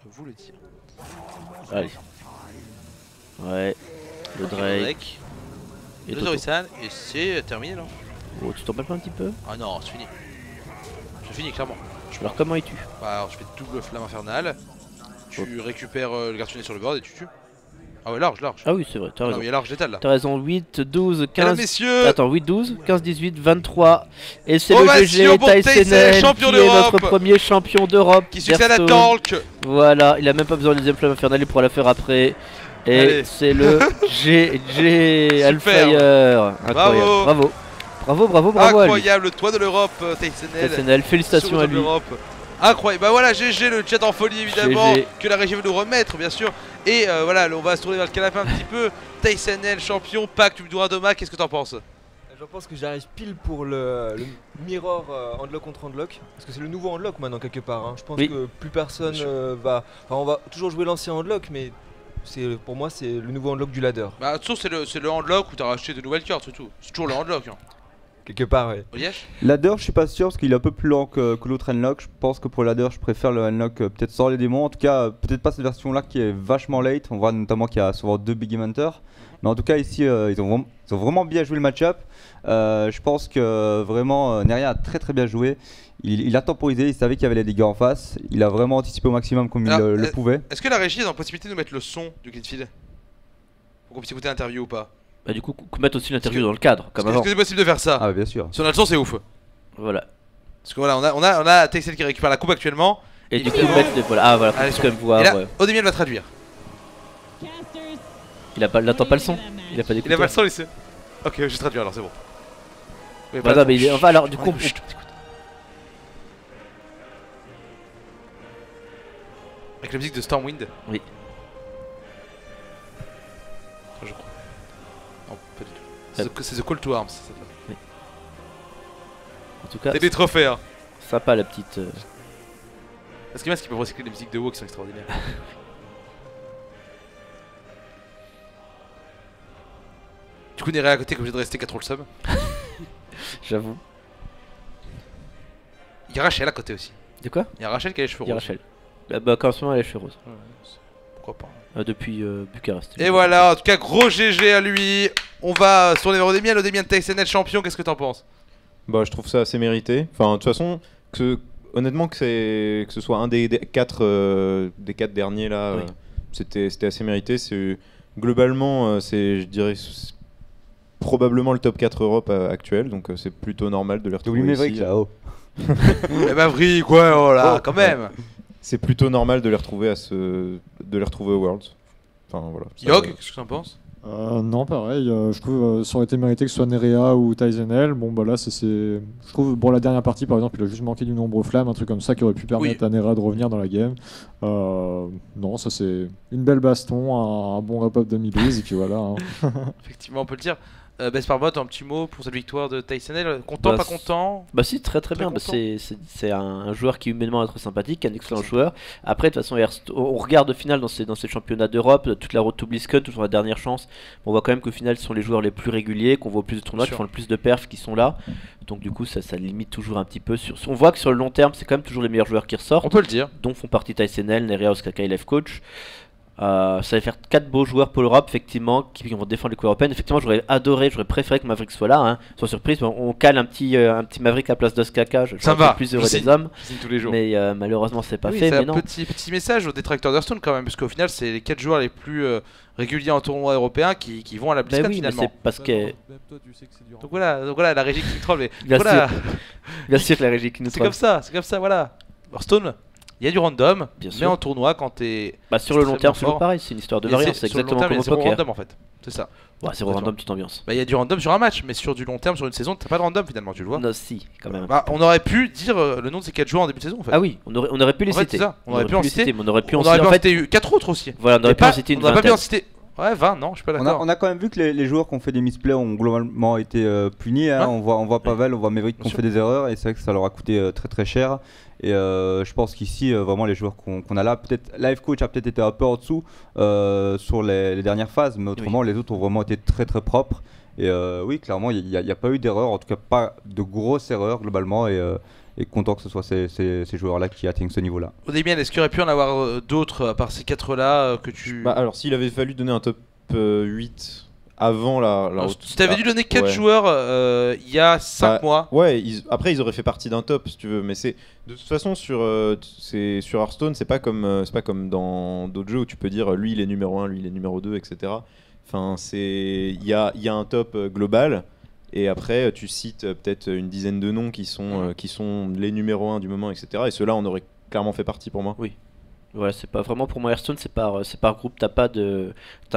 vous le dire. Allez. Ouais. Le Drake. Et le Toto. Zorisan et c'est terminé non? Oh, tu t'embêtes pas un petit peu? Ah non, c'est fini. C'est fini clairement. Alors comment es-tu? Bah, alors je fais double flamme infernale. Tu récupères le garçonnier sur le board et tu tues. Ah ouais, large, large. Ah oui, c'est vrai, t'as Non, raison. mais il y a large létal là. T'as raison, 8, 12, Mesdames, 15... messieurs, Attends, 8, 12, 15, 18, 23. Et c'est le Ovation GG pour Tyson, Tysonel champion qui est notre d'Europe. premier champion d'Europe. qui succède à Hearthstone. Talk. Voilà, il a même pas besoin de deuxième flamme infernale, il pourra la faire après. Et Allez. c'est le GG Alfire. Incroyable. Bravo. Bravo. Bravo, bravo, bravo à lui. Incroyable, le toit de l'Europe, Tysonel. Tysonel, félicitations à lui. Incroyable, bah voilà, GG, le chat en folie évidemment, GG. que la régie veut nous remettre bien sûr. Et voilà, on va se tourner vers le canapé un petit peu. Tysonel, champion, Pac, tu me dois un Doma, qu'est-ce que t'en penses? Je pense que j'arrive pile pour le mirror unlock contre unlock. Parce que c'est le nouveau unlock maintenant quelque part. Hein. Je pense Oui. que plus personne va. Enfin, on va toujours jouer l'ancien unlock, mais pour moi c'est le nouveau unlock du ladder. Bah, de toute façon, c'est le handlock où t'as racheté de nouvelles cartes, c'est tout. C'est toujours le handlock. Hein. Quelque part, ouais. Yesh. Ladder, je suis pas sûr parce qu'il est un peu plus lent que l'autre unlock. Je pense que pour ladder, je préfère le unlock peut-être sans les démons. En tout cas, peut-être pas cette version là qui est vachement late. On voit notamment qu'il y a souvent 2 Big Hunters. Mais en tout cas, ici, ils ont vraiment bien joué le match-up. Je pense que vraiment, Neria a très bien joué. Il a temporisé, il savait qu'il y avait les dégâts en face. Il a vraiment anticipé au maximum comme Alors, il le pouvait. Est-ce que la régie est en possibilité de nous mettre le son du Greenfield pour qu'on puisse écouter l'interview ou pas? Bah, du coup, mettre aussi l'interview dans le cadre, comme Est-ce avant. que c'est possible de faire ça? Ah, bien sûr. Si on a le son, c'est ouf. Voilà. Parce que voilà, on a Tysonel qui récupère la coupe actuellement. Et du coup, mettre les. Voilà, ah, voilà, faut Allez, quand même voir. Et là, Ouais. Odemiel va traduire. Il n'attend pas le son. Il a pas Il a d'écouteur. pas le son, lycée. Ok, je vais traduire alors, c'est bon. Oui, Bah, non, mais il est. Enfin, alors, du coup. Chut, avec la musique de Stormwind. Oui. Enfin, je crois. Non, pas du tout. C'est The Call to Arms. En tout cas, T'as des trophées, hein. sympa la petite. Parce qu'ils peuvent recycler les musiques de WoW qui sont extraordinaires. Du coup, Nerea à côté, est obligé de rester 4 rolls sub. J'avoue. Il y a Rachel à côté aussi. De quoi? Il y a Rachel qui a les cheveux Il y a roses. Rachel. Bah, quand en ce moment, elle est chez Rose. Pourquoi pas. Depuis Bucarest. Et voilà, en tout cas, gros GG à lui. On va sur les Odemiel, Odemiel Tysonel champion, qu'est-ce que t'en penses? Bah, je trouve ça assez mérité. Enfin, de toute façon, honnêtement, que ce soit un des 4 derniers là, Oui. c'était assez mérité. Globalement, je dirais, probablement le top 4 Europe actuel, donc c'est plutôt normal de les retrouver T'oublies ici. Maverick là, oh. Eh bah, Vri, quoi, oh là, quand même. C'est plutôt normal de les retrouver au Worlds. Enfin voilà. Ça- Yog, qu'est-ce que t'en penses? Non, pareil, je trouve ça aurait été mérité que ce soit Nerea ou Tysonel. Bon, bah là, je trouve, bon, la dernière partie par exemple, il a juste manqué du nombre flamme, un truc comme ça qui aurait pu permettre à Nerea de revenir dans la game. Non, ça c'est une belle baston, un bon wrap-up de Milise, et puis voilà. Hein. Effectivement, on peut le dire. Best Parbot, un petit mot pour cette victoire de Tysonel. Content, Bah, pas content? Bah si, très bien. Bah, content. c'est un joueur qui humainement est très sympathique, un excellent joueur. Après, de toute façon, on regarde au final dans ces championnats d'Europe, toute la road to BlizzCon, toujours la dernière chance. On voit quand même qu'au final, ce sont les joueurs les plus réguliers, qu'on voit au plus de tournois, qui Sûr. font le plus de perfs, qui sont là. Donc du coup, ça limite toujours un petit peu. On voit que sur le long terme, c'est quand même toujours les meilleurs joueurs qui ressortent, On peut le dire. dont font partie Tysonel, Nerea, Osaka et Life Coach. Ça va faire 4 beaux joueurs pour l'Europe, effectivement, qui vont défendre les couleurs européennes. Effectivement, j'aurais préféré que Maverick soit là, hein. Sans surprise, on cale un petit Maverick à la place d'Osaka. Je Ça serais va, plus heureux je des signe. hommes. Je signe tous les jours. Mais malheureusement, c'est pas Oui, fait. c'est Mais un non. petit message aux détracteurs d'Hearthstone quand même, parce qu'au final, c'est les 4 joueurs les plus réguliers en tournoi européen qui vont à la Bah BlizzCon oui, mais finalement. c'est parce que. Même toi, tu sais que c'est dur. Donc voilà, la régie qui troll. Mais Bien voilà, sûr que la régie qui nous c'est troll. comme ça, voilà. Hearthstone, Il y a du random, Bien mais sûr. en tournoi, quand t'es. Bah, sur le long terme, c'est fort. toujours pareil, c'est une histoire de Il y a variance, c'est sur le long exactement terme, comme il y au a zéro poker. random en fait. C'est ça. Ouais, zéro random, petite ambiance. Bah, il y a du random sur un match, mais sur du long terme, sur une saison, t'as pas de random finalement, tu le vois. Non, si, quand même. Bah, on aurait pu dire le nom de ces 4 joueurs en début de saison en fait. Ah oui, on aurait pu les En fait, citer. c'est ça, on aurait pu en les citer. mais on aurait pu On en aurait pu en citer. citer 4 autres aussi. Voilà, on aurait Et pu en pas- citer une on aurait pas pu en vingtaine. citer. Ouais, 20, non, je suis pas On d'accord. a quand même vu que les joueurs qui ont fait des misplays ont globalement été punis. Hein. Ouais. On voit Pavel, on voit Maverick qui ont sûr. fait des erreurs et c'est vrai que ça leur a coûté très très cher. Et je pense qu'ici, vraiment, les joueurs qu'on a là, peut-être Life Coach a peut-être été un peu en dessous sur les dernières phases, mais autrement, les autres ont vraiment été très très propres. Et oui, clairement, il n'y a pas eu d'erreur, en tout cas pas de grosses erreurs globalement. Et content que ce soit ces joueurs-là qui atteignent ce niveau-là. Damien, est-ce qu'il aurait pu en avoir d'autres à part ces 4 là que tu. Bah alors s'il avait fallu donner un top 8 avant la Si t'avais dû donner 4 ouais. joueurs il y a 5 Bah, mois. Ouais, après ils auraient fait partie d'un top si tu veux, mais c'est de toute façon sur Hearthstone, c'est pas comme dans d'autres jeux où tu peux dire lui il est numéro 1, lui il est numéro 2, etc. Enfin, il y a un top global et après tu cites peut-être une dizaine de noms qui sont les numéros 1 du moment, etc. Et ceux-là on aurait clairement fait partie pour moi. Voilà, c'est pas vraiment pour moi Hearthstone, c'est par groupe, t'as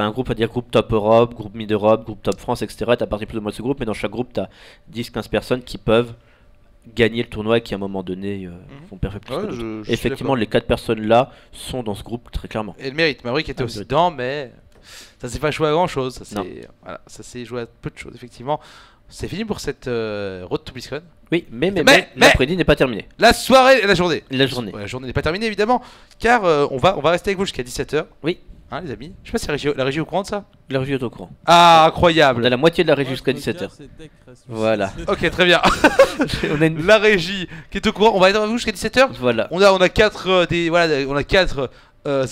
un groupe à dire groupe top Europe, groupe mid Europe, groupe top France, etc. T'as parti plus ou moins de ce groupe, mais dans chaque groupe t'as 10-15 personnes qui peuvent gagner le tournoi et qui à un moment donné font perfect plus Ouais, que d'autres. je suis Effectivement, d'accord. les 4 personnes là sont dans ce groupe très clairement. Et le mérite, Maverick était Ah, aussi oui. dedans, mais ça s'est pas joué à grand chose. Ça Non. s'est joué à peu de choses, effectivement. C'est fini pour cette Road to BlizzCon. Oui, mais Mais- l'après-midi n'est pas terminé. La soirée et la journée. La journée. Ouais, la journée n'est pas terminée évidemment, car on va rester avec vous jusqu'à 17h. Oui. Hein, les amis. Je sais pas si la régie est au courant de ça. La régie est au courant. Ah, On incroyable. a la moitié de la régie jusqu'à 17h. Voilà. Ok, très bien. On a une... La régie qui est au courant. On va être avec vous jusqu'à 17h. Voilà. On a 4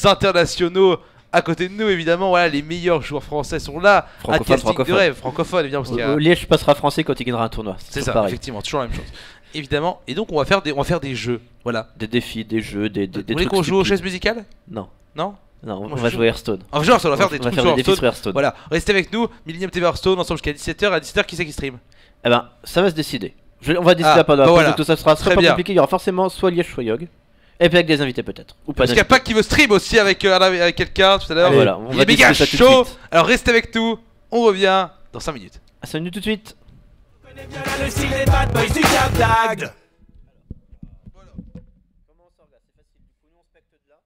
internationaux à côté de nous évidemment. Voilà, les meilleurs joueurs français sont là. Francophone, Casting de rêve, francophone évidemment parce qu'il y a... Liège passera français quand il gagnera un tournoi. C'est toujours ça, pareil. effectivement, toujours la même chose. Évidemment. Et donc on va faire des jeux. Voilà. Des défis, des jeux, des Vous voulez trucs qu'on joue aux stupides. chaises musicales? Non. Non. Non, on Moi, va je jouer Hearthstone. En genre, on va faire des On va trucs faire sur des défis Hearthstone. sur Hearthstone. Voilà, restez avec nous, Millennium TV Hearthstone, ensemble jusqu'à 17h. À 17h, qui c'est qui stream? Eh ben, ça va se décider. On va décider Ah, pendant bah la pause, voilà. donc tout ça sera Très pas bien. compliqué. Il y aura forcément soit Liège, soit Yog. Et puis avec des invités peut-être. Ou pas Parce qu'il y a d'invités. pas qui veut stream aussi avec quelqu'un tout à l'heure. Allez, voilà, on Il va est méga décider ça tout de chaud. suite. Alors restez avec nous, on revient dans 5 minutes. À 5 minutes tout de suite. connais bien là le style des bad boys du Cap d'Agde. Comment on s'organise? C'est facile. Du coup, nous on specte de là.